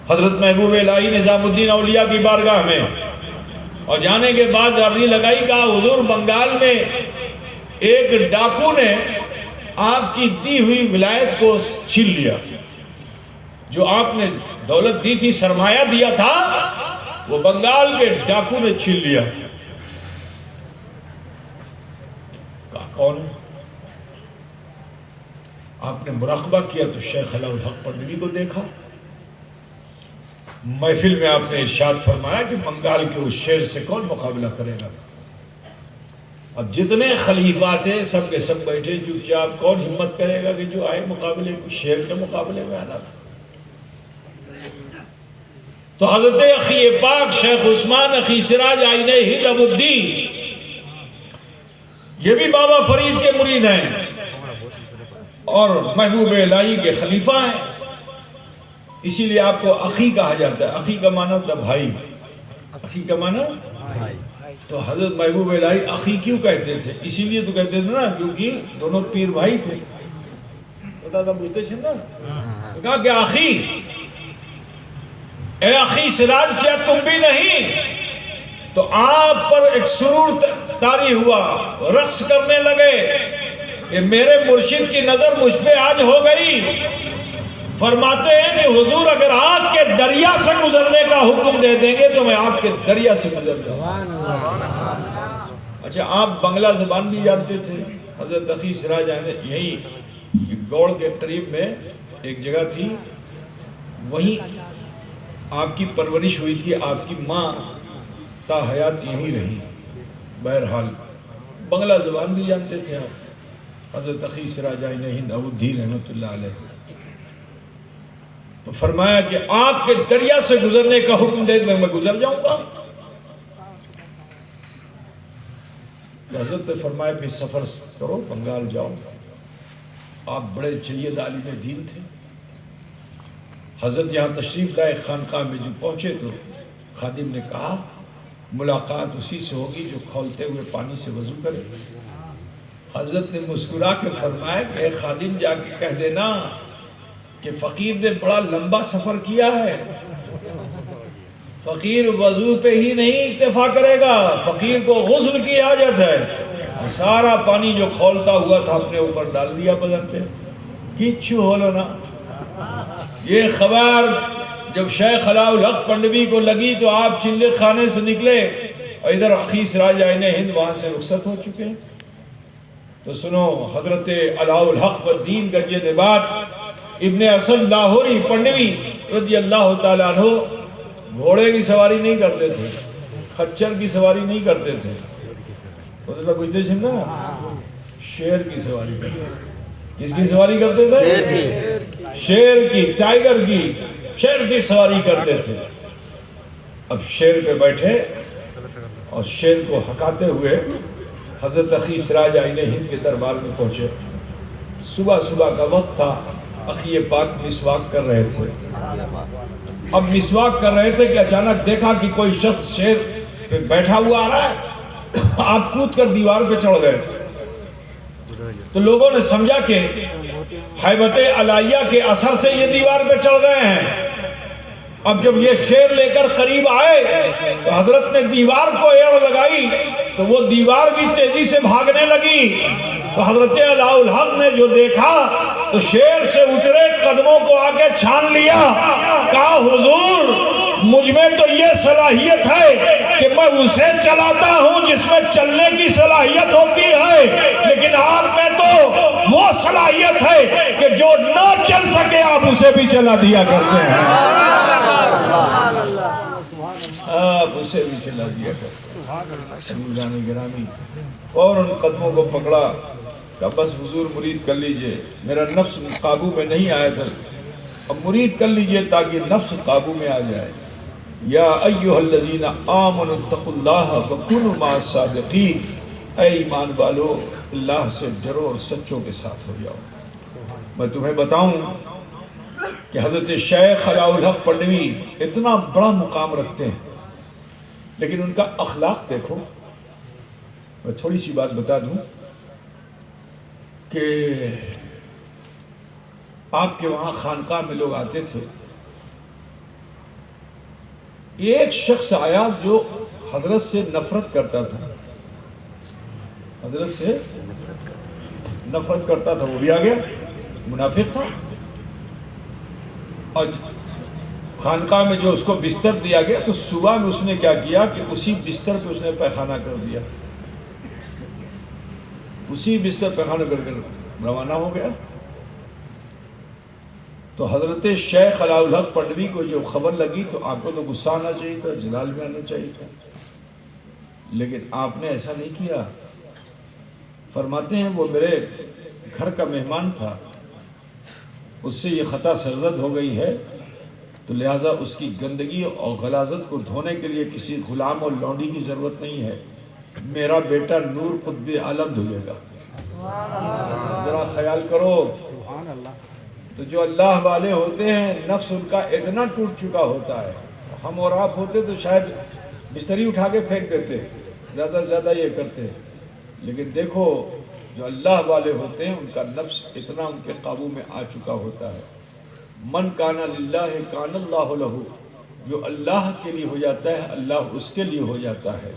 حضرت محبوب الہی نظام الدین اولیاء کی بارگاہ میں، اور جانے کے بعد عرضی لگائی، کہا حضور بنگال میں ایک ڈاکو نے آپ کی دی ہوئی ولایت کو چھین لیا، جو آپ نے دولت دی تھی، سرمایہ دیا تھا، وہ بنگال کے ڈاکو نے چھین لیا۔ کہا کون ہے؟ آپ نے مراقبہ کیا تو شیخ علاؤ الحق پنڈوی کو دیکھا۔ محفل میں آپ نے ارشاد فرمایا کہ بنگال کے اس شیر سے کون مقابلہ کرے گا؟ اب جتنے خلیفہ تھے سب کے سب بیٹھے چپ چاپ، کون ہمت کرے گا کہ جو آئے مقابلے شیر کے مقابلے میں آنا تھا؟ تو حضرت اخی پاک شیخ عثمان اخی سراج آئین ہند ابو الدین، یہ بھی بابا فرید کے مرید ہیں اور محبوب الہی کے خلیفہ ہیں، اسی لیے آپ کو اخی کہا جاتا ہے۔ اخی کا معنی ہوتا ہے بھائی، اخی کا معنی تو حضرت محبوب الہی اخی کیوں کہتے تھے؟ اسی لیے تو کہتے تھے نا کیونکہ دونوں پیر بھائی تھے، بتا نا بولتے تھے نا، تو کہا کہ اخی، اے اخی سراج کیا تم بھی نہیں؟ تو آپ پر ایک سرور طاری ہوا، رقص کرنے لگے کہ میرے مرشد کی نظر مجھ پہ آج ہو گئی۔ فرماتے ہیں کہ حضور اگر آگ کے دریا سے گزرنے کا حکم دے دیں گے تو میں آگ کے دریا سے گزر جاؤں۔ اچھا آپ بنگلہ زبان بھی جانتے تھے؟ حضرت اخی سراج یہی گوڑ کے قریب میں ایک جگہ تھی، وہیں آپ کی پرورش ہوئی تھی، آپ کی ماں تا حیات یہی رہی۔ بہرحال بنگلہ زبان بھی جانتے تھے آپ، حضرت اخی سراج آئین ہند ابو الدین رحمۃ اللہ علیہ۔ تو فرمایا کہ آپ کے دریا سے گزرنے کا حکم دے دیں میں گزر جاؤں گا۔ تو حضرت نے فرمایا پھر سفر کرو، بنگال جاؤ۔ آپ بڑے جید عالم دین تھے۔ حضرت یہاں تشریف لائے، خانقاہ میں جو پہنچے تو خادم نے کہا ملاقات اسی سے ہوگی جو کھولتے ہوئے پانی سے وضو کرے۔ حضرت نے مسکرا کے فرمایا کہ اے خادم جا کے کہہ دینا کہ فقیر نے بڑا لمبا سفر کیا ہے، فقیر وضو پہ ہی نہیں اکتفا کرے گا، فقیر کو غسل کی حاجت ہے۔ اور سارا پانی جو کھولتا ہوا تھا اپنے اوپر ڈال دیا بدن پہ، کچھو ہولو نا۔ یہ خبر جب شیخ علاؤ الحق پنڈوی کو لگی تو آپ چلے خانے سے نکلے اور ادھر اخی سراج آئین ہند وہاں سے رخصت ہو چکے۔ تو سنو حضرت علاؤ الحق والدین کا یہ نبات ابن اسد لاہوری پنڈوی رضی اللہ تعالیٰ عنہ گھوڑے کی سواری نہیں کرتے تھے، خچر کی سواری نہیں کرتے تھے، پوچھتے تھے نا، شیر کی سواری کرتے تھے۔ کس کی سواری کرتے تھے؟ شیر کی، ٹائیگر کی، شیر کی سواری کرتے تھے۔ اب شیر پہ بیٹھے اور شیر کو ہکاتے ہوئے حضرت اخی سراج آئین ہند کے دربار میں پہنچے۔ صبح صبح کا وقت تھا، اخی پاک مسواک کر رہے تھے۔ اب مسواک کر رہے تھے کہ اچانک دیکھا کہ کوئی شخص شیر پہ بیٹھا ہوا آ رہا ہے۔ آپ کود کر دیوار پہ چڑھ گئے تو لوگوں نے سمجھا کہ ہیبت الہیہ کے اثر سے یہ دیوار پہ چڑھ گئے ہیں۔ اب جب یہ شیر لے کر قریب آئے تو حضرت نے دیوار کو ایڑ لگائی تو وہ دیوار بھی تیزی سے بھاگنے لگی. تو حضرت علاء الحق نے جو دیکھا تو شیر سے اترے, قدموں کو آگے چھان لیا, کہا حضور مجھ میں تو یہ صلاحیت ہے کہ میں اسے چلاتا ہوں جس میں چلنے کی صلاحیت ہوتی ہے, لیکن آپ میں تو وہ صلاحیت ہے کہ جو نہ چل سکے آپ اسے بھی چلا دیا کرتے ہیں. آپ اسے بھی چلا دیا کرتے ہیں. گرامی فوراً قدموں کو پکڑا, کہ بس حضور مرید کر لیجئے, میرا نفس قابو میں نہیں آیا تھا, اب مرید کر لیجئے تاکہ نفس قابو میں آ جائے. یا ایھا الذین آمنوا اتقوا اللہ وکونوا مع الصادقین, اے ایمان والو اللہ سے ڈرو اور سچوں کے ساتھ ہو جاؤ. میں تمہیں بتاؤں کہ حضرت شیخ علاء الحق پنڈوی اتنا بڑا مقام رکھتے ہیں, لیکن ان کا اخلاق دیکھو. میں تھوڑی سی بات بتا دوں کہ آپ کے وہاں خانقاہ میں لوگ آتے تھے. ایک شخص آیا جو حضرت سے نفرت کرتا تھا, حضرت سے نفرت کرتا تھا, وہ بھی آ گیا, منافق تھا. اور خانقاہ میں جو اس کو بستر دیا گیا تو صبح میں اس نے کیا کیا کہ اسی بستر پہ اس نے پیخانہ کر دیا, اسی بستر پیخانہ کر کے روانہ ہو گیا. تو حضرت شیخ علاء الحق پنڈوی کو جو خبر لگی تو آپ کو تو غصہ آنا چاہیے تھا, جلال میں آنا چاہیے تھا, لیکن آپ نے ایسا نہیں کیا. فرماتے ہیں وہ میرے گھر کا مہمان تھا, اس سے یہ خطا سرزد ہو گئی ہے, تو لہٰذا اس کی گندگی اور غلاظت کو دھونے کے لیے کسی غلام اور لونڈی کی ضرورت نہیں ہے, میرا بیٹا نور قطب عالم دھلے گا. ذرا خیال کرو. تو جو اللہ والے ہوتے ہیں نفس ان کا اتنا ٹوٹ چکا ہوتا ہے, ہم اور آپ ہوتے تو شاید بستری اٹھا کے پھینک دیتے, زیادہ سے زیادہ یہ کرتے, لیکن دیکھو جو اللہ والے ہوتے ہیں ان کا نفس اتنا ان کے قابو میں آ چکا ہوتا ہے. من کان للہ کان اللہ لہ, جو اللہ کے لیے ہو جاتا ہے اللہ اس کے لیے ہو جاتا ہے.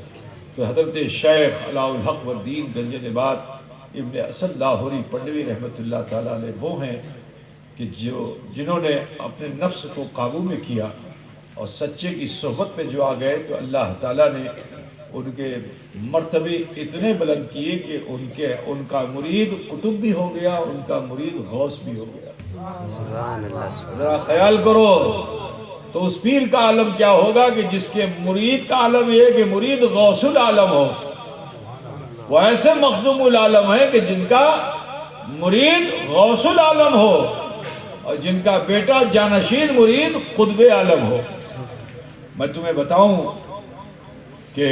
تو حضرت شیخ علاء الحق والدین گنج نبات ابن اسد لاہوری پنڈوی رحمۃ اللہ تعالیٰ علیہ وہ ہیں کہ جنہوں نے اپنے نفس کو قابو میں کیا اور سچے کی صحبت میں جو آ گئے تو اللہ تعالیٰ نے ان کے مرتبے اتنے بلند کیے کہ ان کا مرید قطب بھی ہو گیا, ان کا مرید غوث بھی ہو گیا. ذرا خیال کرو. تو اس پیر کا عالم کیا ہوگا کہ جس کے مرید کا عالم یہ کہ مرید غوث العالم ہو, وہ ایسے مخدوم العالم ہے کہ جن کا مرید غوث العالم ہو اور جن کا بیٹا جانشین مرید قطب عالم ہو. میں تمہیں بتاؤں کہ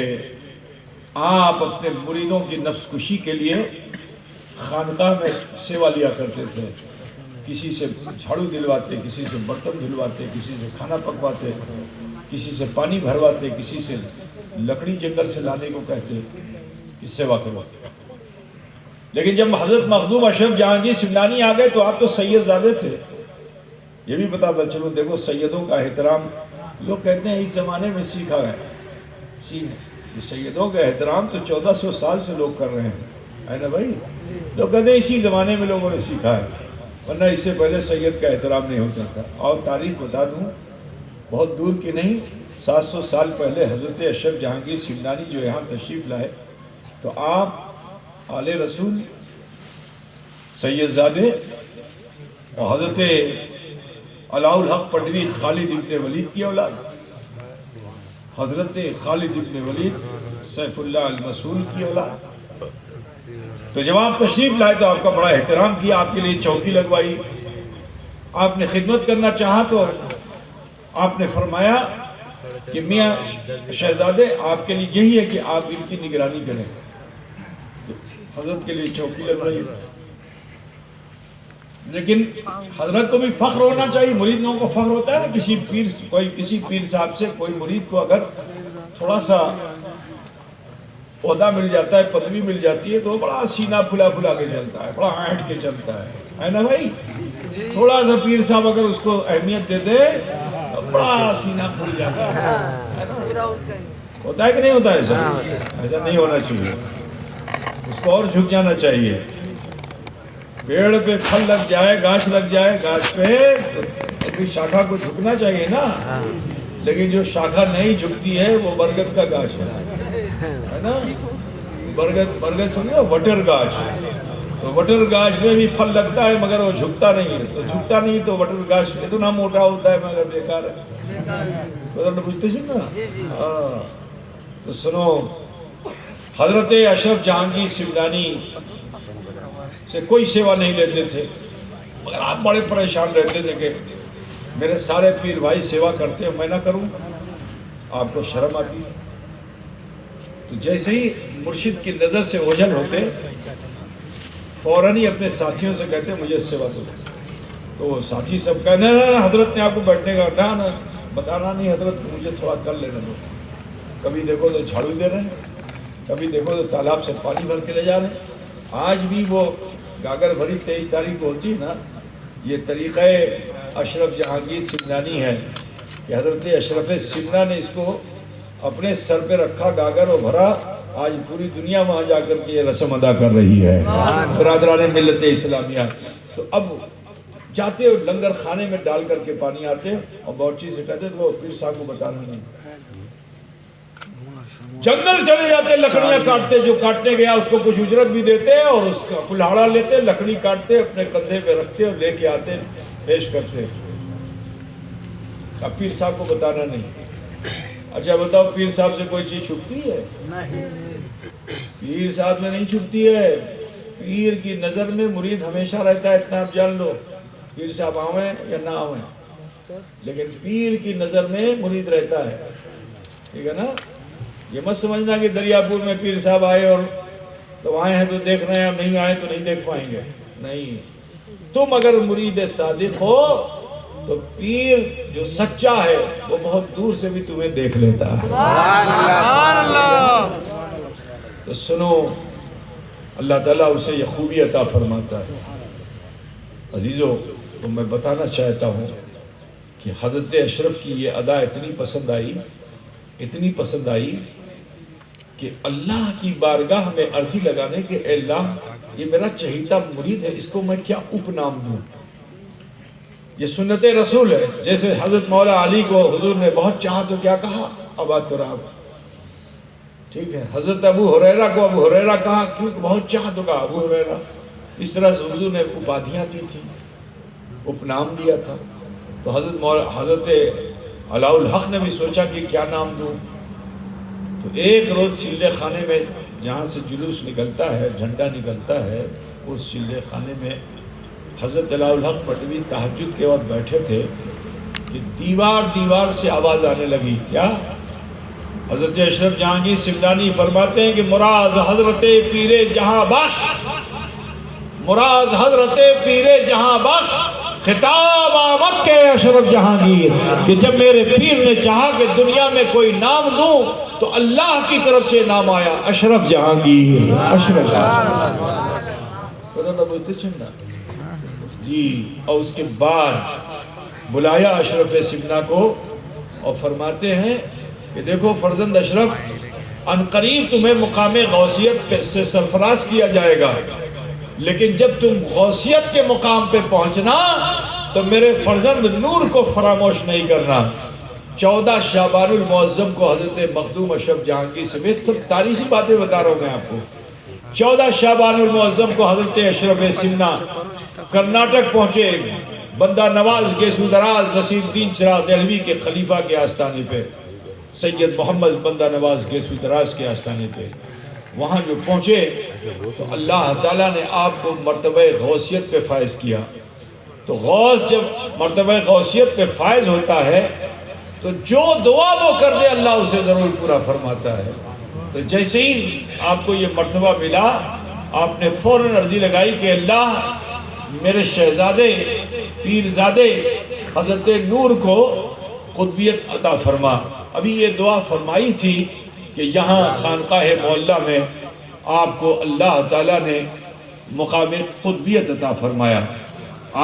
آپ اپنے مریدوں کی نفس کشی کے لیے خانقاہ میں سیوا لیا کرتے تھے, کسی سے جھاڑو دلواتے, کسی سے برتن دھلواتے, کسی سے کھانا پکواتے, کسی سے پانی بھرواتے, کسی سے لکڑی جنگل سے لانے کو کہتے کہ سیوا کرواتے. لیکن جب حضرت مخدوم اشرف جہانگیر سمنانی آ گئے تو آپ تو سید زادے تھے, یہ بھی بتا تھا. چلو دیکھو سیدوں کا احترام لوگ کہتے ہیں اس زمانے میں سیکھا گیا. سیدوں کا احترام تو 1400 سال سے لوگ کر رہے ہیں, ہے نا بھائی. لوگ کہتے ہیں اسی زمانے میں لوگوں نے سیکھا ہے, ورنہ اس سے پہلے سید کا احترام نہیں ہوتا تھا. اور تاریخ بتا دوں بہت دور کی نہیں, 700 سال پہلے حضرت اشرف جہانگیر سمنانی جو یہاں تشریف لائے تو آپ آل رسول سید زادے اور حضرت علاء الحق پنڈوی خالد ابن ولید کی اولاد, حضرت خالد ابن ولید سیف اللہ المسعول کی اولاد. تو جب آپ تشریف لائے تو آپ کا بڑا احترام کیا, آپ کے لیے چوکی لگوائی, آپ نے خدمت کرنا چاہا تو آپ نے فرمایا کہ میاں شہزادے آپ کے لیے یہی ہے کہ آپ ان کی نگرانی کریں. تو حضرت کے لیے چوکی لگوائی. لیکن حضرت کو بھی فخر ہونا چاہیے, مرید لوگوں کو فخر ہوتا ہے نا, کسی پیر صاحب سے کوئی مرید کو اگر تھوڑا سا عہدہ مل جاتا ہے, پدوی مل جاتی ہے تو بڑا سینہ پھلا پھلا کے چلتا ہے, بڑا اینٹ کے چلتا ہے نا بھائی. تھوڑا سا پیر صاحب اگر اس کو اہمیت دے دے بڑا سینہ کھل جاتا ہے. ہوتا ہے کہ نہیں ہوتا ہے ایسا؟ ایسا نہیں ہونا چاہیے. اس کو اور جھک جانا چاہیے. پیڑ پہ پھل لگ جائے، گاچھ لگ جائے، گاچھ پہ تو شاخہ کو جھکنا چاہیے نا. لیکن جو شاخہ نہیں جھکتی ہے وہ برگد کا گاچھ ہے نا. برگد سمجھو، وٹر گاچھ. تو وٹر گاچھ میں بھی پھل لگتا ہے مگر وہ جھکتا نہیں ہے. تو جھکتا نہیں تو وٹر گاچھ اتنا موٹا ہوتا ہے مگر بیکار ہے. بجھتے نا. ہاں تو سنو، حضرت اشرف جہانگیر سمنانی سے کوئی سیوا نہیں لیتے تھے مگر آپ بڑے پریشان رہتے تھے کہ میرے سارے پیر بھائی سیوا کرتے ہیں، میں نہ کروں. آپ کو شرم آتی. تو جیسے ہی مرشد کی نظر سے اوجھل ہوتے فوراً ہی اپنے ساتھیوں سے کہتے مجھے سیوا دو. تو وہ ساتھی سب کہنے نا حضرت نے آپ کو بیٹھنے کا نا بتانا نہیں، حضرت مجھے تھوڑا کر لینے دو. کبھی دیکھو تو جھاڑو دے رہے ہیں، کبھی دیکھو تو تالاب سے پانی بھر کے لے جا رہے ہیں. آج بھی وہ گاگر بھری 23 تاریخ کو ہوتی نا، یہ طریقہ اشرف جہانگیر سمنانی ہے کہ حضرت اشرف سمنا نے اس کو اپنے سر پہ رکھا، گاگر اور بھرا. آج پوری دنیا وہاں جا کر کے یہ رسم ادا کر رہی ہے برادران ملت اسلامیہ. تو اب جاتے لنگر خانے میں ڈال کر کے پانی آتے اور باورچی سے کہتے تو وہ پیر صاحب کو بتانا نہیں. جنگل چلے جاتے، لکڑیاں کاٹتے، جو کاٹنے گیا اس کو کچھ اجرت بھی دیتے اور اس کا کلہاڑا لیتے، لکڑی کاٹتے، اپنے کندھے پہ رکھتے اور لے کے آتے، پیش کرتے. اب پیر صاحب کو بتانا نہیں. اچھا بتاؤ، پیر صاحب سے کوئی چیز چھپتی ہے؟ پیر صاحب میں نہیں چھپتی ہے. پیر کی نظر میں مرید ہمیشہ رہتا ہے، اتنا آپ جان لو. پیر صاحب آویں یا نہ آویں، لیکن پیر کی نظر میں مرید رہتا ہے. ٹھیک ہے نا. یہ مت سمجھنا کہ دریا پور میں پیر صاحب آئے اور تو آئے ہیں تو دیکھ رہے ہیں، اور نہیں آئے تو نہیں دیکھ پائیں گے. نہیں، تم اگر مرید صادق ہو تو پیر جو سچا ہے وہ بہت دور سے بھی تمہیں دیکھ لیتا ہے. تو سنو، اللہ تعالیٰ اسے یہ خوبی عطا فرماتا ہے. عزیزو، تو میں بتانا چاہتا ہوں کہ حضرت اشرف کی یہ ادا اتنی پسند آئی کہ اللہ کی بارگاہ میں عرضی لگانے کہ اے اللہ، یہ میرا چہیتا مرید ہے، اس کو میں کیا اپنام دوں. یہ سنت رسول ہے. جیسے حضرت مولا علی کو حضور نے بہت چاہا تو کیا کہا؟ ابا تراب. ٹھیک ہے. حضرت ابو ہریرہ کو ابو ہریرہ کہا کیونکہ بہت چاہا تو کہا ابو ہریرہ. اس طرح سے حضور نے اپادھیاں دی تھی، اپنام دیا تھا. تو حضرت علاء الحق نے بھی سوچا کہ کیا نام دوں. تو ایک روز چلے خانے میں جہاں سے جلوس نکلتا ہے، جھنڈا نکلتا ہے، اس چلے خانے میں حضرت علاء الحق پٹوی تہجد کے وقت بیٹھے تھے کہ دیوار سے آواز آنے لگی. کیا؟ حضرت اشرف جہانگیر سمنانی فرماتے ہیں کہ مراز حضرت پیر جہاں بخش، مراز حضرت پیر جہاں بخش، خطاب آمد کے اشرف جہانگیر کہ جب میرے پیر نے چاہا کہ دنیا میں کوئی نام دوں تو اللہ کی طرف سے نام آیا اشرف جہانگیر. اشرف جہانگیر جی. اور اس کے بعد بلایا اشرف سمنا کو اور فرماتے ہیں کہ دیکھو فرزند اشرف، عنقریب تمہیں مقام غوثیت سے سرفراز کیا جائے گا، لیکن جب تم غوثیت کے مقام پہ پہنچنا تو میرے فرزند نور کو فراموش نہیں کرنا. 14 شعبان المعظم کو حضرت مخدوم اشرف جہانگیر سمیت سب تاریخی باتیں بتا رہا ہوں میں آپ کو. 14 شعبان المعظم کو حضرت اشرف سمنا کرناٹک پہنچے، بندہ نواز گیسو دراز نصیر الدین چراغ دہلوی کے خلیفہ کے آستانے پہ، سید محمد بندہ نواز گیسو دراز کے آستانے پہ. وہاں جو پہنچے تو اللہ تعالیٰ نے آپ کو مرتبہ غوثیت پہ فائز کیا. تو غوث جب مرتبہ غوثیت پہ فائز ہوتا ہے تو جو دعا وہ کر دے اللہ اسے ضرور پورا فرماتا ہے. تو جیسے ہی آپ کو یہ مرتبہ ملا، آپ نے فوراً عرضی لگائی کہ اللہ میرے شہزادے پیرزادے حضرت نور کو قطبیت عطا فرما. ابھی یہ دعا فرمائی تھی کہ یہاں خانقاہ معلیٰ میں آپ کو اللہ تعالیٰ نے مقام قطبیت عطا فرمایا.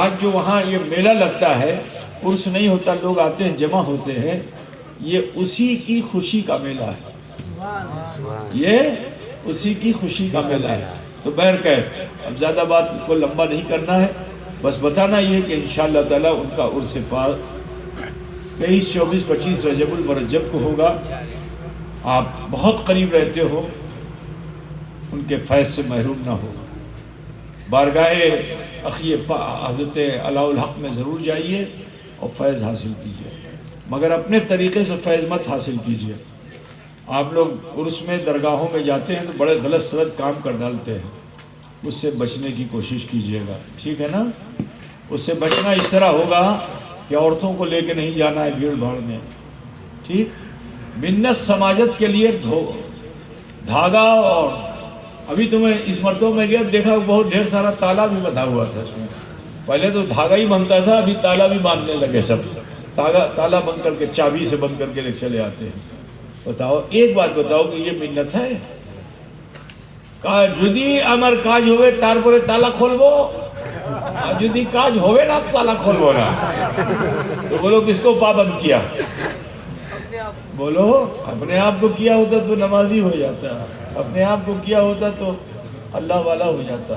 آج جو وہاں یہ میلہ لگتا ہے
عرس نہیں ہوتا, لوگ آتے ہیں, جمع ہوتے ہیں, یہ اسی کی خوشی کا میلہ ہے, یہ اسی کی خوشی کا میلہ ہے. تو بہرکیف اب زیادہ بات کو لمبا نہیں کرنا ہے, بس بتانا یہ کہ انشاءاللہ تعالیٰ ان کا عرس پاک 23, 24, 25 رجب المرجب کو ہوگا. آپ بہت قریب رہتے ہو, ان کے فیض سے محروم نہ ہو. بارگاہ اخی حضرت علاء الحق میں ضرور جائیے اور فیض حاصل کیجیے, مگر اپنے طریقے سے فیض مت حاصل کیجیے. آپ لوگ عرس میں درگاہوں میں جاتے ہیں تو بڑے غلط سلط کام کر ڈالتے ہیں, اس سے بچنے کی کوشش کیجیے گا, ٹھیک ہے نا. اس سے بچنا اس طرح ہوگا کہ عورتوں کو لے کے نہیں جانا ہے بھیڑ بھاڑ میں, ٹھیک. منت سماجت کے لیے دھاگا, اور ابھی تو میں اس مرتبہ میں گیا دیکھا بہت ڈھیر سارا تالا بھی بندھا ہوا تھا اس میں. پہلے تو دھاگا ہی بنتا تھا, ابھی تالا بھی باندھنے لگے سب. تالا بند کر کے چابی سے بند کر کے لے چلے آتے ہیں. بتاؤ ایک بات بتاؤ کہ یہ منت ہے؟ جدی امر کاج ہوئے تارپورے تالا کھولبو, جدی کاج ہوئے نا تالا کھولبو نا. تو بولو کس کو پابند کیا؟ بولو اپنے آپ کو کیا ہوتا تو نمازی ہو جاتا, اپنے آپ کو کیا ہوتا تو اللہ والا ہو جاتا.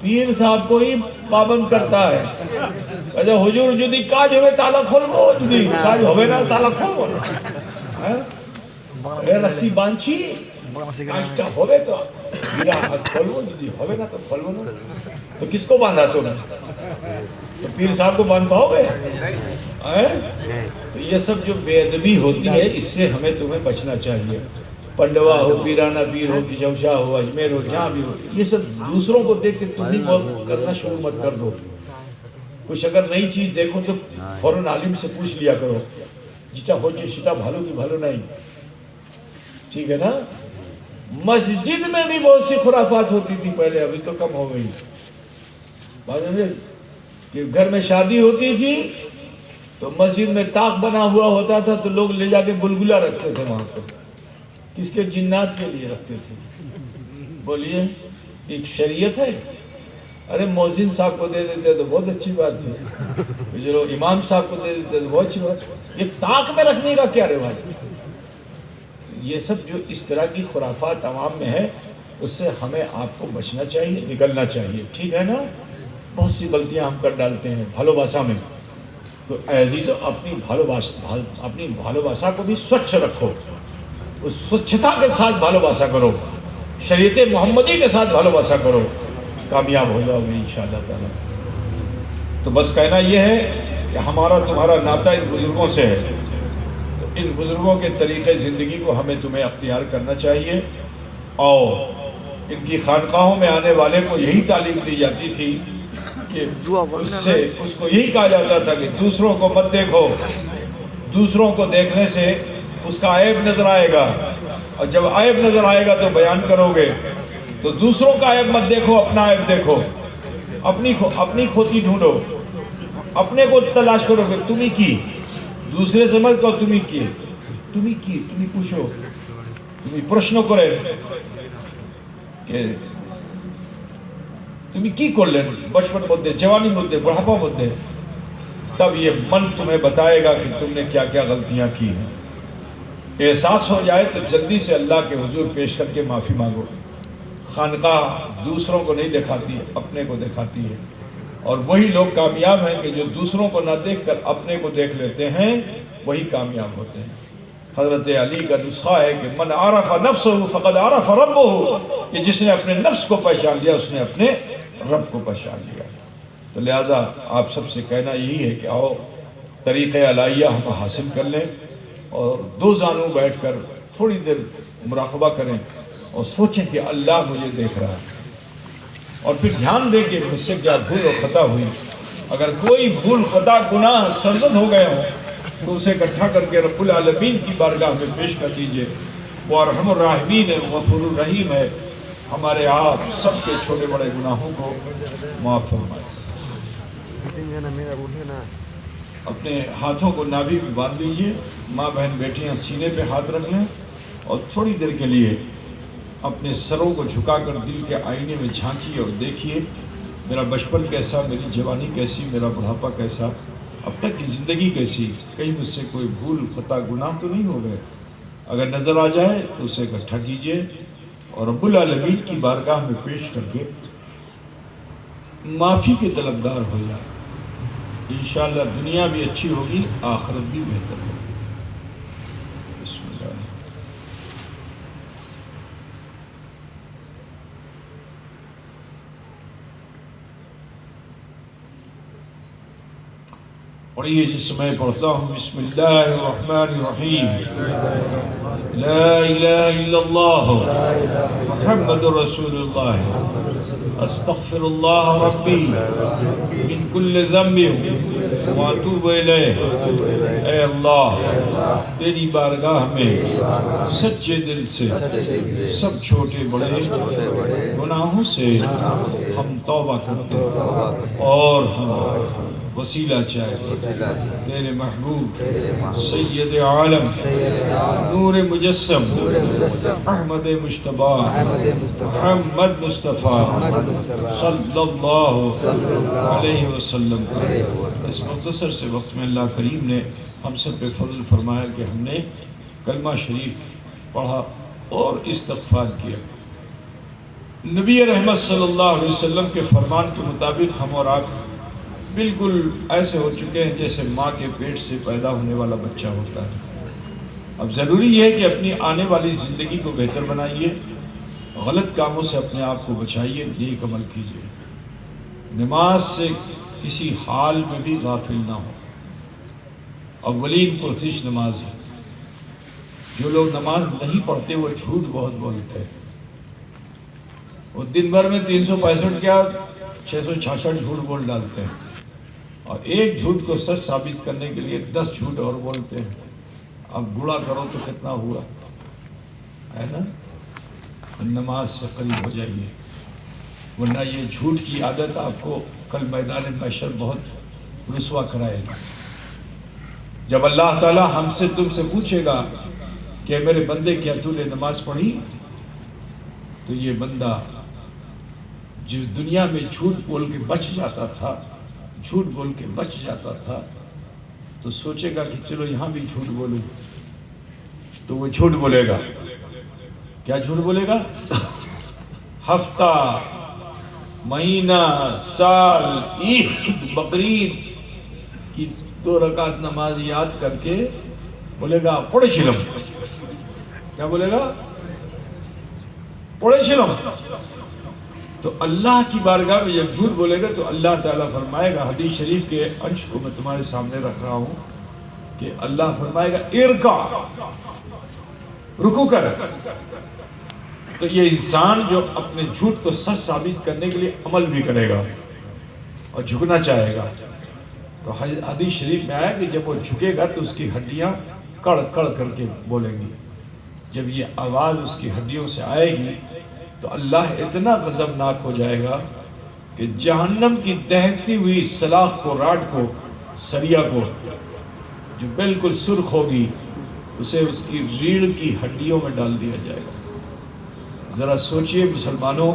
پیر صاحب کو ہی پابند کرتا ہے. اچھا حضور جدی کاج ہوئے تالا کھولبو, جدی کاج ہوئے نا تالا کھولبو نا. رسی بانچی کاجتا ہوئے تو کھولبو, جدی ہوئے نا تو کھولبو نا. تو کس کو باندھا تو تو پیر صاحب کو باندھ پاؤ گے؟ تو یہ سب جو بے ادبی ہوتی ہے اس سے ہمیں تمہیں بچنا چاہیے. پنڈوا ہو, پیرانہ پیر ہو, کچوشا ہو, اجمیر ہو, جہاں بھی ہو, یہ سب دوسروں کو دیکھ کے تم بھی کرنا شروع مت کر دو. کچھ اگر نئی چیز دیکھو تو فوراً عالم سے پوچھ لیا کرو, جیچا ہو چیشتا بھالو کی بھالو نہیں, ٹھیک ہے نا. مسجد میں بھی بہت سی خرافات ہوتی تھی پہلے, ابھی تو کم ہو گئی. کہ گھر میں شادی ہوتی تھی تو مسجد میں طاق بنا ہوا ہوتا تھا تو لوگ لے جا کے گلگلا رکھتے تھے وہاں پر. کس کے؟ جنات کے لیے رکھتے تھے. بولیے ایک شریعت ہے. ارے مؤذن صاحب کو دے دیتے تو بہت اچھی بات تھی, جو امام صاحب کو دے دیتے تو بہت اچھی بات. یہ طاق میں رکھنے کا کیا رواج ہے؟ یہ سب جو اس طرح کی خرافات عوام میں ہے اس سے ہمیں آپ کو بچنا چاہیے, نکلنا چاہیے, ٹھیک ہے نا. بہت سی غلطیاں ہم کر ڈالتے ہیں بھالو باسا میں. تو عزیزو اپنی بھالو باسا کو بھی سوچھ رکھو, اس سوچھتا کے ساتھ بھالو باسا کرو, شریعت محمدی کے ساتھ بھالو باسا کرو, کامیاب ہو جاؤ گے انشاءاللہ تعالی.
تو بس کہنا یہ ہے کہ ہمارا تمہارا ناطہ ان بزرگوں سے ہے, تو ان بزرگوں کے طریقے زندگی کو ہمیں تمہیں اختیار کرنا چاہیے. اور ان کی خانقاہوں میں آنے والے کو یہی تعلیم دی جاتی تھی کہ اس کو یہی کہا جاتا تھا کہ دوسروں کو مت دیکھو, دوسروں کو دیکھنے سے اس کا عیب نظر آئے گا, اور جب عیب نظر آئے گا تو بیان کرو گے. تو دوسروں کا عیب مت دیکھو, اپنا عیب دیکھو, اپنی کھوتی ڈھونڈو, اپنے کو تلاش کرو کہ تم ہی کی, دوسرے سے مت کہو تم ہی کی, تم ہی پوچھو, تم ہی پرشن کرے کہ تم کی کر لیں بچپن مدے, جوانی مدے, بڑھاپا مدے, تب یہ من تمہیں بتائے گا کہ تم نے کیا کیا غلطیاں کی ہیں. احساس ہو جائے تو جلدی سے اللہ کے حضور پیش کر کے معافی مانگو. خانقاہ دوسروں کو نہیں دکھاتی, اپنے کو دکھاتی ہے, اور وہی لوگ کامیاب ہیں کہ جو دوسروں کو نہ دیکھ کر اپنے کو دیکھ لیتے ہیں, وہی کامیاب ہوتے ہیں. حضرت علی کا نسخہ ہے کہ من عرف نفسہ فقد عرف ربہ, کہ جس نے اپنے نفس کو پہچان لیا اس نے اپنے رب کو پہچان لیا. تو لہٰذا آپ سب سے کہنا یہی ہے کہ آؤ طریقہ الہیہ ہم حاصل کر لیں, اور دو زانوں بیٹھ کر تھوڑی دیر مراقبہ کریں اور سوچیں کہ اللہ مجھے دیکھ رہا ہے, اور پھر دھیان دیں کہ مجھ سے کیا بھول اور خطا ہوئی. اگر کوئی بھول خطا گناہ سرزد ہو گئے ہوں تو اسے اکٹھا کر کے رب العالمین کی بارگاہ میں پیش کر دیجئے. وہ ارحم الراحمین ہے, غفور الرحیم ہے, ہمارے آپ سب کے چھوٹے بڑے گناہوں کو معاف فرمائے. اپنے ہاتھوں کو نابی بھی باندھ لیجئے, ماں بہن بیٹیاں سینے پہ ہاتھ رکھ لیں, اور تھوڑی دیر کے لیے اپنے سروں کو جھکا کر دل کے آئینے میں جھانکیے اور دیکھیے میرا بچپن کیسا, میری جوانی کیسی, میرا بڑھاپا کیسا, اب تک کی زندگی کیسی، کہیں مجھ سے کوئی بھول خطا گناہ تو نہیں ہو گئے؟ اگر نظر آ جائے تو اسے اکٹھا کیجئے اور رب العالمین کی بارگاہ میں پیش کر کے معافی کے طلبگار ہو جائے. انشاءاللہ دنیا بھی اچھی ہوگی، آخرت بھی بہتر ہوگی. بسم اللہ. پڑھیے جس میں پڑھتا ہوں. بسم اللہ الرحمن الرحیم. لا الہ الا اللہ محمد رسول اللہ. استغفر اللہ ربی من کل ذنب واتوب الیہ. اے اللہ تیری بارگاہ میں سچے دل سے سب چھوٹے بڑے گناہوں سے ہم توبہ کرتے ہیں اور ہم وسیلہ چاہے تیرے محبوب سید عالم نور مجسم احمد مجتبی محمد مصطفیٰ صلی اللہ علیہ وسلم. اس مختصر سے وقت میں اللہ کریم نے ہم سب پہ فضل فرمایا کہ ہم نے کلمہ شریف پڑھا اور استغفار کیا. نبی رحمت صلی اللہ علیہ وسلم کے فرمان کے مطابق ہم اور آپ بالکل ایسے ہو چکے ہیں جیسے ماں کے پیٹ سے پیدا ہونے والا بچہ ہوتا ہے. اب ضروری یہ ہے کہ اپنی آنے والی زندگی کو بہتر بنائیے، غلط کاموں سے اپنے آپ کو بچائیے، یہی عمل کیجیے. نماز سے کسی حال میں بھی غافل نہ ہو. اولین پرسش نماز ہے. جو لوگ نماز نہیں پڑھتے وہ جھوٹ بہت بولتے ہیں. وہ دن بھر میں 365 کیا 666 جھوٹ بول ڈالتے ہیں، اور ایک جھوٹ کو سچ ثابت کرنے کے لیے 10 جھوٹ اور بولتے ہیں. اب گڑا کرو تو کتنا ہوا ہے نا. نماز سے قریب ہو جائیے، ورنہ یہ جھوٹ کی عادت آپ کو کل میدان محشر بہت رسوا کرائے گا. جب اللہ تعالیٰ ہم سے تم سے پوچھے گا کہ میرے بندے کیا تو نے نماز پڑھی، تو یہ بندہ جو دنیا میں جھوٹ بول کے بچ جاتا تھا، جھوٹ بول کے بچ جاتا تھا، تو سوچے گا کہ چلو یہاں بھی جھوٹ بولوں. تو وہ جھوٹ بولے گا. کیا جھوٹ بولے گا؟ ہفتہ، مہینہ، سال، عید، بقرعید کی 2 رکعت نماز یاد کر کے بولے گا پڑھے چلم. کیا بولے گا؟ پڑھے چلم. تو اللہ کی بارگاہ میں جب جھوٹ بولے گا تو اللہ تعالیٰ فرمائے گا، حدیث شریف کے انش کو میں تمہارے سامنے رکھ رہا ہوں، کہ اللہ فرمائے گا ارکع، رکوع کر. تو یہ انسان جو اپنے جھوٹ کو سچ ثابت کرنے کے لیے عمل بھی کرے گا اور جھکنا چاہے گا. تو حدیث شریف میں آیا کہ جب وہ جھکے گا تو اس کی ہڈیاں کڑ کڑ کر کے بولیں گی. جب یہ آواز اس کی ہڈیوں سے آئے گی تو اللہ اتنا غضبناک ہو جائے گا کہ جہنم کی دہکتی ہوئی سلاخ کو، راڈ کو، سریا کو جو بالکل سرخ ہوگی، اسے اس کی ریڑھ کی ہڈیوں میں ڈال دیا جائے گا. ذرا سوچئے مسلمانوں،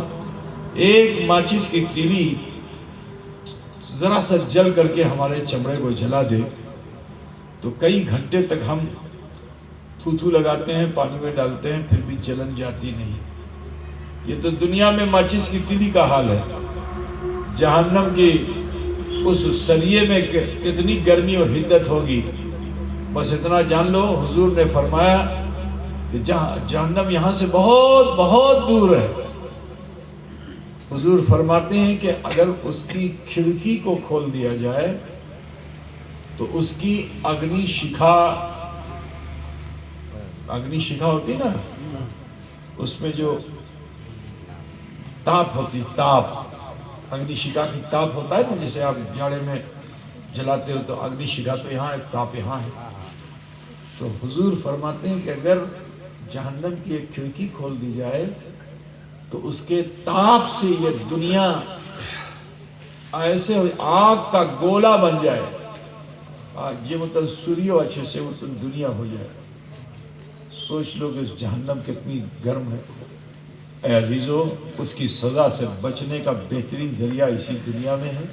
ایک ماچس کی تیلی ذرا سا جل کر کے ہمارے چمڑے کو جلا دے تو کئی گھنٹے تک ہم تھو لگاتے ہیں، پانی میں ڈالتے ہیں، پھر بھی جلن جاتی نہیں. یہ تو دنیا میں ماچس کی تیلی کا حال ہے. جہنم کی اس سریے میں کتنی گرمی و حدت ہوگی. بس اتنا جان لو، حضور نے فرمایا کہ جہنم یہاں سے بہت بہت دور ہے. حضور فرماتے ہیں کہ اگر اس کی کھڑکی کو کھول دیا جائے تو اس کی اگنی شکھا ہوتی نا، اس میں جو تاپ ہوتی، تاپ، اگنی شکھا کی تاپ ہوتا ہے نا، جیسے آپ جاڑے میں جلاتے ہو تو اگنی شکھا تو یہاں ہے، تاپ یہاں ہے. تو حضور فرماتے ہیں کہ اگر جہنم کی ایک کھڑکی کھول دی جائے تو اس کے تاپ سے یہ دنیا ایسے آگ کا گولا بن جائے، یہ مطلب سوریو اچھے سے مطلب دنیا ہو جائے. سوچ لو کہ اس جہنم کتنی گرم ہے. اے عزیزو، اس کی سزا سے بچنے کا بہترین ذریعہ اسی دنیا میں ہے،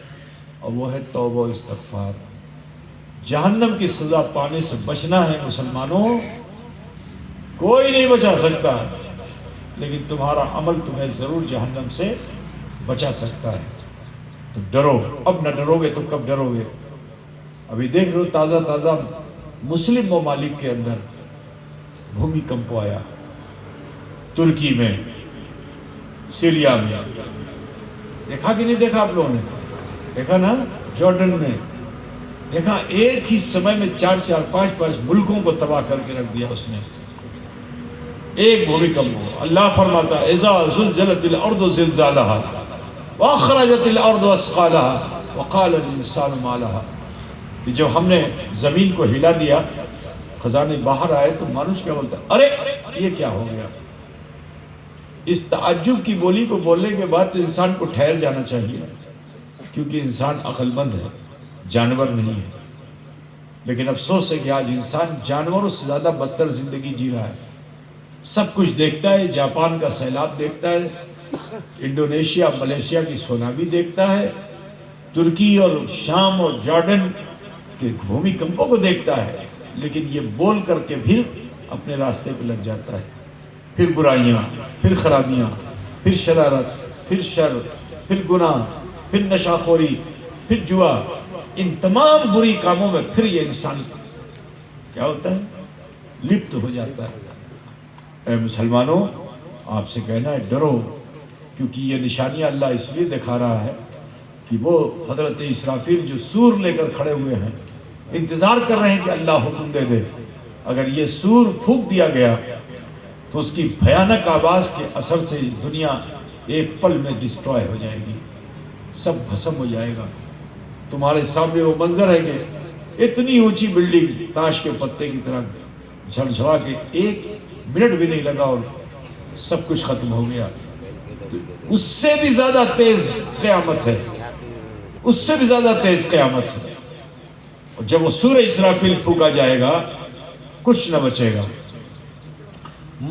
اور وہ ہے توبہ و استغفار. جہنم کی سزا پانے سے بچنا ہے مسلمانوں، کوئی نہیں بچا سکتا، لیکن تمہارا عمل تمہیں ضرور جہنم سے بچا سکتا ہے۔ تو ڈرو، اب نہ ڈرو گے تو کب ڈرو گے؟ ابھی دیکھ رہے ہو تازہ تازہ مسلم ممالک کے اندر بھومی کمپ آیا، ترکی میں، سیریا میں، دیکھا کہ نہیں دیکھا آپ لوگوں نے؟ دیکھا نا؟ جارڈن میں دیکھا، ایک ہی سمے میں 4 5 ملکوں کو تباہ کر کے رکھ دیا اس نے، ایک بھومی کمپ ہو۔ اللہ فرماتا ہے اذا زلزلت الارض زلزالها واخرجت الارض اثقالها وقال الانسان ما لها، کہ جب ہم نے زمین کو ہلا دیا، خزانے باہر آئے، تو مانوس کیا بولتا ہے؟ ارے یہ کیا ہو گیا؟ اس تعجب کی بولی کو بولنے کے بعد تو انسان کو ٹھہر جانا چاہیے، کیونکہ انسان عقل مند ہے، جانور نہیں ہے۔ لیکن افسوس ہے کہ آج انسان جانوروں سے زیادہ بدتر زندگی جی رہا ہے، سب کچھ دیکھتا ہے، جاپان کا سیلاب دیکھتا ہے، انڈونیشیا ملیشیا کی سونامی دیکھتا ہے، ترکی اور شام اور جارڈن کے بھومی کمپوں کو دیکھتا ہے، لیکن یہ بول کر کے پھر اپنے راستے پہ لگ جاتا ہے، پھر برائیاں، پھر خرابیاں، پھر شرارت، پھر شر، پھر گناہ، پھر نشہ خوری، پھر جوا، ان تمام بری کاموں میں پھر یہ انسان کیا ہوتا ہے؟ لپت ہو جاتا ہے۔ اے مسلمانوں، آپ سے کہنا ہے ڈرو، کیونکہ یہ نشانیاں اللہ اس لیے دکھا رہا ہے کہ وہ حضرت اسرافیل جو سور لے کر کھڑے ہوئے ہیں، انتظار کر رہے ہیں کہ اللہ حکم دے دے۔ اگر یہ سور پھونک دیا گیا تو اس کی بھیانک آواز کے اثر سے دنیا ایک پل میں ڈسٹروائے ہو جائے گی، سب ختم ہو جائے گا۔ تمہارے سامنے وہ منظر ہے کہ اتنی اونچی بلڈنگ تاش کے پتے کی طرح جھلجھلا کے 1 منٹ بھی نہیں لگا اور سب کچھ ختم ہو گیا۔ اس سے بھی زیادہ تیز قیامت ہے، اس سے بھی زیادہ تیز قیامت ہے۔ اور جب وہ سورہ اسرافیل پھونکا جائے گا، کچھ نہ بچے گا۔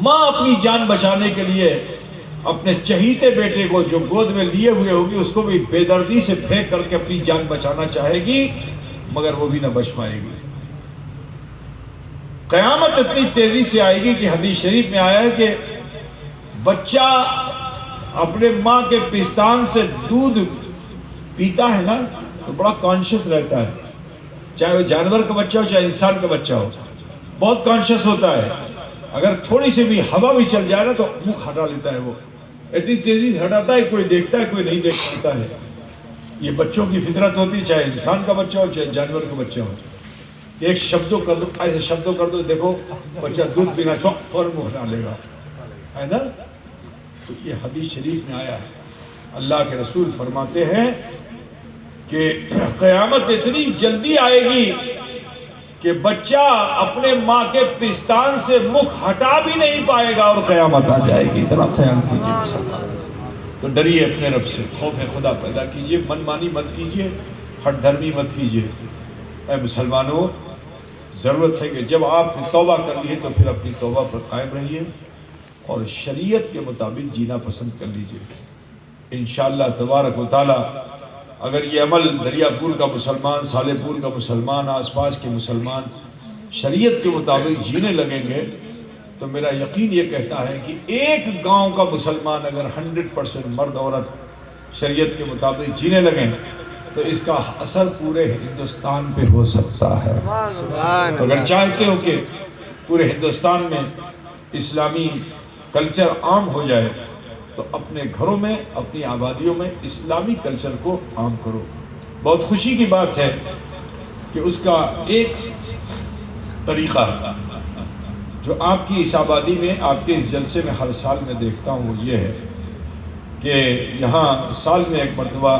ماں اپنی جان بچانے کے لیے اپنے چہیتے بیٹے کو جو گود میں لیے ہوئے ہوگی، اس کو بھی بے دردی سے پھینک کر کے اپنی جان بچانا چاہے گی، مگر وہ بھی نہ بچ پائے گی۔ قیامت اتنی تیزی سے آئے گی کہ حدیث شریف میں آیا ہے کہ بچہ اپنے ماں کے پستان سے دودھ پیتا ہے نا تو بڑا کانشیس رہتا ہے، چاہے وہ جانور کا بچہ ہو چاہے انسان کا بچہ ہو، بہت کانشیس ہوتا ہے۔ اگر تھوڑی سی بھی ہوا بھی چل جائے نا تو منہ ہٹا لیتا ہے، وہ اتنی تیزی سے ہٹاتا ہے، کوئی دیکھتا ہے کوئی نہیں دیکھ پاتا ہے۔ یہ بچوں کی فطرت ہوتی ہے، چاہے انسان کا بچہ ہو چاہے جانور کا بچہ ہو۔ ایک شبدوں کر دو، ایسے شبدوں کر دو، دیکھو بچہ دودھ پینا فوراً منہ ہٹا لے گا، ہے نا؟ تو یہ حدیث شریف میں آیا ہے۔ اللہ کے رسول فرماتے ہیں کہ قیامت اتنی جلدی آئے گی کہ بچہ اپنے ماں کے پستان سے مکھ ہٹا بھی نہیں پائے گا اور قیامت آ جائے گی۔ اتنا خیال کیجیے۔ تو ڈریے اپنے رب سے، خوف خدا پیدا کیجیے، من مانی مت کیجیے، ہٹ دھرمی مت کیجیے۔ اے مسلمانوں، ضرورت ہے کہ جب آپ نے توبہ کر لی ہے تو پھر اپنی توبہ پر قائم رہیے اور شریعت کے مطابق جینا پسند کر لیجیے۔ انشاءاللہ تبارک و تعالی اگر یہ عمل دریا پور کا مسلمان، سالے پور کا مسلمان، آس پاس کے مسلمان شریعت کے مطابق جینے لگیں گے تو میرا یقین یہ کہتا ہے کہ ایک گاؤں کا مسلمان اگر 100% مرد عورت شریعت کے مطابق جینے لگیں تو اس کا اثر پورے ہندوستان پہ ہو سکتا ہے۔ اگر چاہتے ہو کہ پورے ہندوستان میں اسلامی کلچر عام ہو جائے تو اپنے گھروں میں، اپنی آبادیوں میں اسلامی کلچر کو عام کرو۔ بہت خوشی کی بات ہے کہ اس کا ایک طریقہ جو آپ کی اس آبادی میں، آپ کے اس جلسے میں ہر سال میں دیکھتا ہوں وہ یہ ہے کہ یہاں سال میں ایک مرتبہ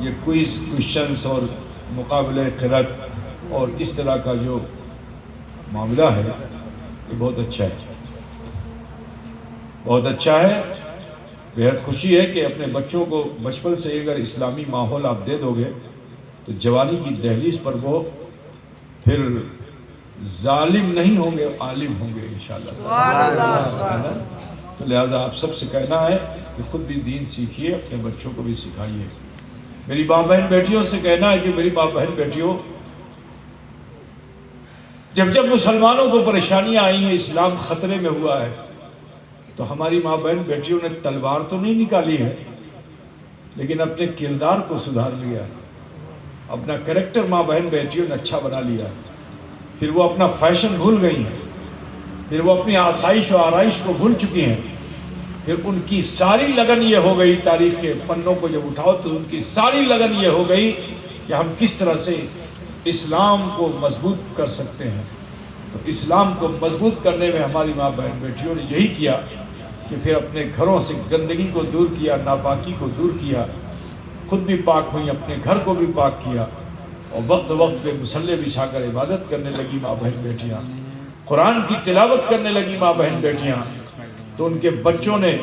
یہ کوئز، کوشچنز اور مقابلہ قرأت اور اس طرح کا جو معاملہ ہے یہ بہت اچھا ہے، بہت اچھا ہے۔ بہت خوشی ہے کہ اپنے بچوں کو بچپن سے اگر اسلامی ماحول آپ دے دو گے تو جوانی کی دہلیز پر وہ پھر ظالم نہیں ہوں گے، عالم ہوں گے انشاءاللہ۔ تو لہٰذا آپ سب سے کہنا ہے کہ خود بھی دین سیکھیے، اپنے بچوں کو بھی سکھائیے۔ میری ماں بہن بیٹیوں سے کہنا ہے کہ میری ماں بہن بیٹیوں، جب جب مسلمانوں کو پریشانیاں آئی ہیں، اسلام خطرے میں ہوا ہے، تو ہماری ماں بہن بیٹیوں نے تلوار تو نہیں نکالی ہے، لیکن اپنے کردار کو سدھار لیا، اپنا کریکٹر ماں بہن بیٹیوں نے اچھا بنا لیا، پھر وہ اپنا فیشن بھول گئی ہیں، پھر وہ اپنی آسائش و آرائش کو بھول چکی ہیں، پھر ان کی ساری لگن یہ ہو گئی، تاریخ کے پنوں کو جب اٹھاؤ تو ان کی ساری لگن یہ ہو گئی کہ ہم کس طرح سے اسلام کو مضبوط کر سکتے ہیں۔ تو اسلام کو مضبوط کرنے میں ہماری ماں بہن بیٹیوں نے یہی کیا کہ پھر اپنے گھروں سے گندگی کو دور کیا، ناپاکی کو دور کیا، خود بھی پاک ہوئی، اپنے گھر کو بھی پاک کیا، اور وقت وقت پہ مصلے بچھا کر عبادت کرنے لگی ماں بہن بیٹیاں، قرآن کی تلاوت کرنے لگی ماں بہن بیٹیاں۔ تو ان کے بچوں نے،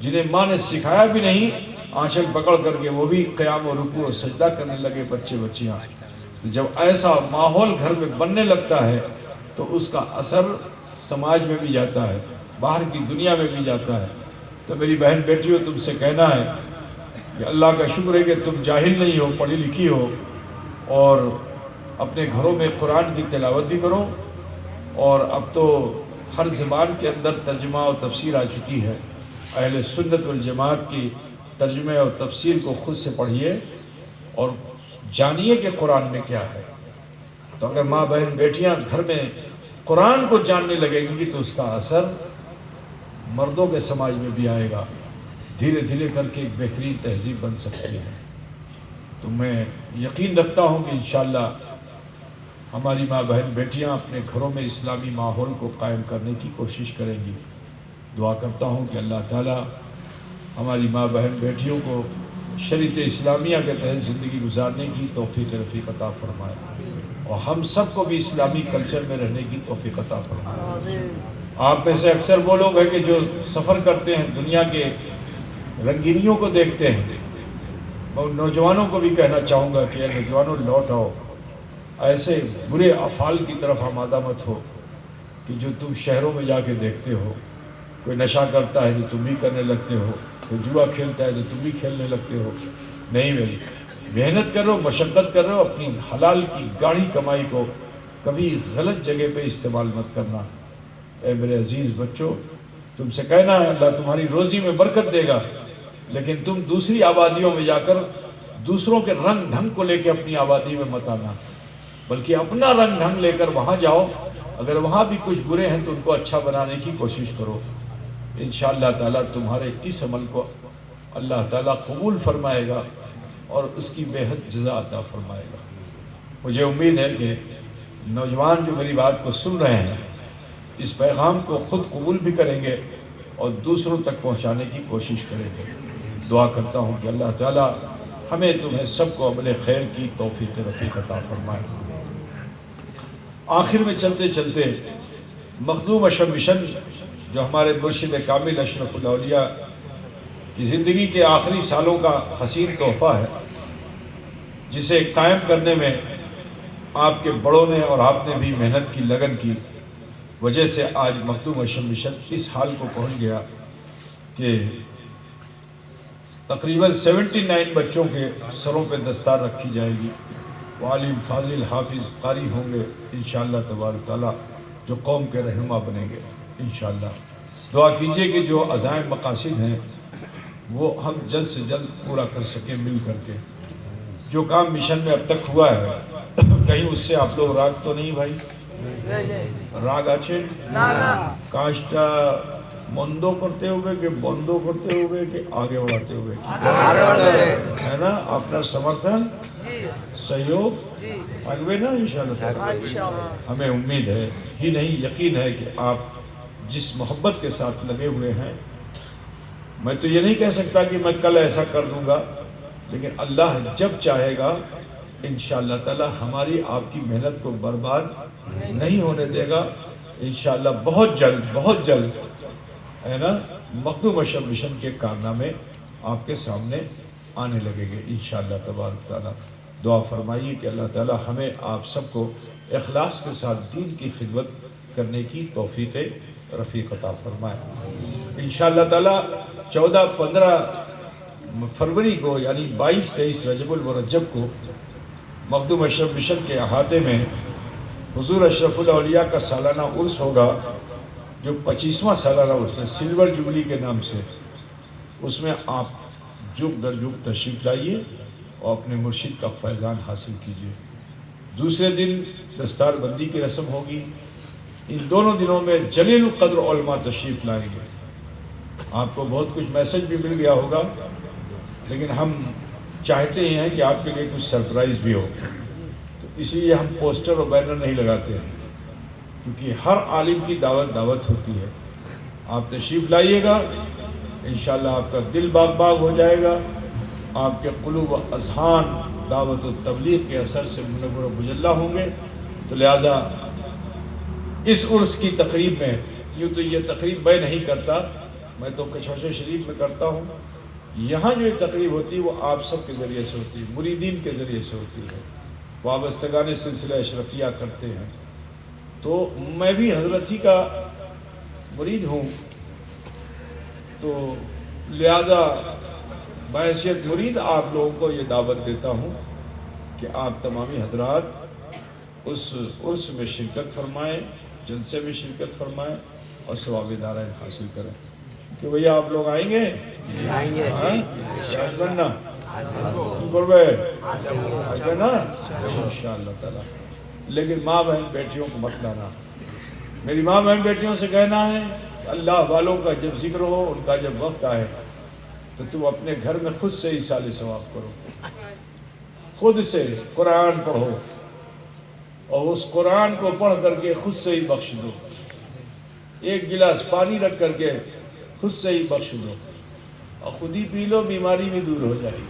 جنہیں ماں نے سکھایا بھی نہیں، آنچل پکڑ کر کے وہ بھی قیام و رکوع و سجدہ کرنے لگے بچے بچیاں۔ تو جب ایسا ماحول گھر میں بننے لگتا ہے تو اس کا اثر سماج میں بھی جاتا ہے، باہر کی دنیا میں بھی جاتا ہے۔ تو میری بہن بیٹیوں، تم سے کہنا ہے کہ اللہ کا شکر ہے کہ تم جاہل نہیں ہو، پڑھی لکھی ہو، اور اپنے گھروں میں قرآن کی تلاوت بھی کرو، اور اب تو ہر زبان کے اندر ترجمہ و تفسیر آ چکی ہے۔ اہل سنت والجماعت کی ترجمے اور تفسیر کو خود سے پڑھیے اور جانیے کہ قرآن میں کیا ہے۔ تو اگر ماں بہن بیٹیاں گھر میں قرآن کو جاننے لگیں گی تو اس کا اثر مردوں کے سماج میں بھی آئے گا، دھیرے دھیرے کر کے ایک بہترین تہذیب بن سکتی ہے۔ تو میں یقین رکھتا ہوں کہ انشاءاللہ ہماری ماں بہن بیٹیاں اپنے گھروں میں اسلامی ماحول کو قائم کرنے کی کوشش کریں گی۔ دعا کرتا ہوں کہ اللہ تعالیٰ ہماری ماں بہن بیٹیوں کو شریعت اسلامیہ کے تحت زندگی گزارنے کی توفیق رفیق عطا فرمائے، اور ہم سب کو بھی اسلامی کلچر میں رہنے کی توفیق عطا فرمائے۔ آپ میں سے اکثر وہ لوگ ہیں کہ جو سفر کرتے ہیں، دنیا کے رنگینیوں کو دیکھتے ہیں۔ میں ان نوجوانوں کو بھی کہنا چاہوں گا کہ اے نوجوانوں، لوٹ آؤ، ایسے برے افعال کی طرف آمادہ مت ہو کہ جو تم شہروں میں جا کے دیکھتے ہو۔ کوئی نشہ کرتا ہے تو تم بھی کرنے لگتے ہو، کوئی جوا کھیلتا ہے تو تم بھی کھیلنے لگتے ہو۔ نہیں بھائی، محنت کرو، مشقت کرو، اپنی حلال کی گاڑی کمائی کو کبھی غلط جگہ پہ استعمال مت کرنا۔ اے میرے عزیز بچوں، تم سے کہنا ہے اللہ تمہاری روزی میں برکت دے گا، لیکن تم دوسری آبادیوں میں جا کر دوسروں کے رنگ ڈھنگ کو لے کے اپنی آبادی میں مت آنا، بلکہ اپنا رنگ ڈھنگ لے کر وہاں جاؤ۔ اگر وہاں بھی کچھ برے ہیں تو ان کو اچھا بنانے کی کوشش کرو۔ انشاءاللہ تعالیٰ تمہارے اس عمل کو اللہ تعالیٰ قبول فرمائے گا اور اس کی بے حد جزا عطا فرمائے گا۔ مجھے امید ہے کہ نوجوان جو میری بات کو سن رہے ہیں اس پیغام کو خود قبول بھی کریں گے اور دوسروں تک پہنچانے کی کوشش کریں گے۔ دعا کرتا ہوں کہ اللہ تعالیٰ ہمیں تمہیں سب کو عمل خیر کی توفیق رفیق عطا فرمائے۔ آخر میں چلتے چلتے مخدوم اشرف مشن جو ہمارے مرشد کامل اشرف الاولیاء کی زندگی کے آخری سالوں کا حسین تحفہ ہے، جسے قائم کرنے میں آپ کے بڑوں نے اور آپ نے بھی محنت کی، لگن کی وجہ سے آج مخدوم اشرف مشن اس حال کو پہنچ گیا کہ تقریباً 79 بچوں کے سروں پہ دستار رکھی جائے گی۔ وہ عالم، فاضل، حافظ، قاری ہوں گے انشاءاللہ تبارک تعالیٰ، جو قوم کے رہنما بنیں گے انشاءاللہ۔ دعا کیجئے کہ جو عزائم مقاصد ہیں وہ ہم جلد سے جلد پورا کر سکیں مل کر کے۔ جو کام مشن میں اب تک ہوا ہے کہیں اس سے آپ لوگ راگ تو نہیں بھائی؟ راگ آچے کاشتا مندو کرتے ہوئے کہ بندو کرتے ہوئے کہ آگے بڑھاتے ہوئے ہے نا؟ اپنا سمرتھن سہیوگ آگے نا انشاءاللہ۔ ہمیں امید ہے ہی نہیں یقین ہے کہ آپ جس محبت کے ساتھ لگے ہوئے ہیں، میں تو یہ نہیں کہہ سکتا کہ میں کل ایسا کر دوں گا، لیکن اللہ جب چاہے گا انشاءاللہ تعالی ہماری آپ کی محنت کو برباد نہیں ہونے دے گا۔ انشاءاللہ بہت جلد ہے نا مخدوم اشرف مشن کے کارنامے آپ کے سامنے آنے لگے گے انشاءاللہ تبارک تعالی۔ دعا فرمائیے کہ اللہ تعالی ہمیں آپ سب کو اخلاص کے ساتھ دین کی خدمت کرنے کی توفیق رفیق عطا فرمائے۔ انشاءاللہ تعالی 14-15 فروری کو یعنی 22-23 رجب المرجب کو مخدوم اشرف مشن کے احاطے میں حضور اشرف الاولیاء کا سالانہ عرس ہوگا جو 25واں سالانہ عرس ہے سلور جبلی کے نام سے. اس میں آپ جگ در جگ تشریف لائیے اور اپنے مرشد کا فیضان حاصل کیجیے. دوسرے دن دستار بندی کی رسم ہوگی. ان دونوں دنوں میں جلیل القدر علماء تشریف لائیں گے. آپ کو بہت کچھ میسج بھی مل گیا ہوگا لیکن ہم چاہتے ہیں کہ آپ کے لیے کچھ سرپرائز بھی ہو, تو اسی لیے ہم پوسٹر اور بینر نہیں لگاتے ہیں کیونکہ ہر عالم کی دعوت ہوتی ہے. آپ تشریف لائیے گا, انشاءاللہ آپ کا دل باغ باغ ہو جائے گا. آپ کے قلوب و اذہان دعوت و تبلیغ کے اثر سے منور و مجلہ ہوں گے. تو لہٰذا اس عرس کی تقریب میں, یوں تو یہ تقریب میں نہیں کرتا, میں تو کچھوشے شریف میں کرتا ہوں. یہاں جو ایک تقریب ہوتی ہے وہ آپ سب کے ذریعے سے ہوتی ہے, مریدین کے ذریعے سے ہوتی ہے, وابستگان سلسلہ اشرفیہ کرتے ہیں. تو میں بھی حضرت ہی کا مرید ہوں, تو لہذا بحیثیت مرید آپ لوگوں کو یہ دعوت دیتا ہوں کہ آپ تمامی حضرات اس عرس میں شرکت فرمائیں, جلسے میں شرکت فرمائیں اور ثواب دارین حاصل کریں. کہ بھئی آپ لوگ آئیں گے؟
آئیں گے
شاید بننا قربے آئیں نا انشاءاللہ تعالی. لیکن ماں بہن بیٹیوں کو مت لانا. میری ماں بہن بیٹیوں سے کہنا ہے کہ اللہ والوں کا جب ذکر ہو, ان کا جب وقت آئے تو تم اپنے گھر میں خود سے ایصال ثواب کرو, خود سے قرآن پڑھو اور اس قرآن کو پڑھ کر کے خود سے ہی بخش دو. ایک گلاس پانی رکھ کر کے خود سے ہی بخش دو اور خود ہی پی لو, بیماری بھی دور ہو جائے گی.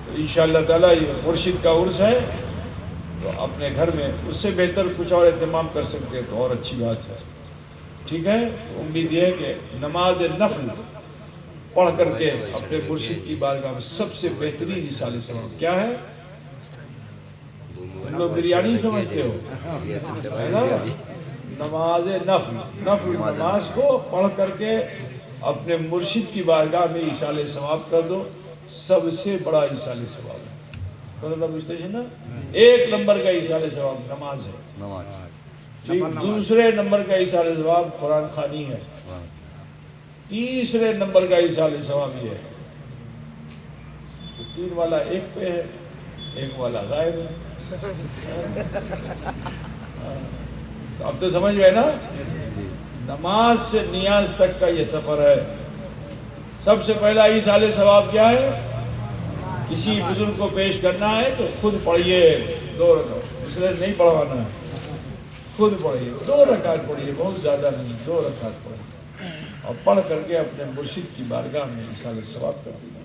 تو انشاءاللہ تعالیٰ یہ مرشد کا عرس ہے, تو اپنے گھر میں اس سے بہتر کچھ اور اہتمام کر سکتے تو اور اچھی بات ہے. ٹھیک ہے, امید یہ ہے کہ نماز نفل پڑھ کر کے اپنے مرشد کی بارگاہ میں سب سے بہترین ایصال ثواب کیا ہے؟ تم لوگ بریانی سمجھتے ہو, ہے نا؟ نماز نفل نماز کو پڑھ کر کے اپنے مرشد کی بارگاہ میں ایصال ثواب کر دو, سب سے بڑا ایصال ثواب ہے. نا ایک نمبر کا ایصال ثواب نماز ہے, ٹھیک. دوسرے نمبر کا ایصال ثواب قرآن خوانی ہے. تیسرے نمبر کا ایصال ثواب یہ ہے. 3 والا ایک پہ ہے, 1 والا غائب ہے. اب تو سمجھ گئے نا, نماز سے نیاز تک کا یہ سفر ہے. سب سے پہلا ایصال ثواب کیا ہے؟ کسی بزرگ کو پیش کرنا ہے تو خود پڑھیے 2 رکعت, دوسرے نہیں پڑھوانا ہے, خود پڑھیے 2 رکعت پڑھیے, بہت زیادہ نہیں, 2 رکعت پڑھیے اور پڑھ کر کے اپنے مرشد کی بارگاہ میں ایصال ثواب کر دیجیے.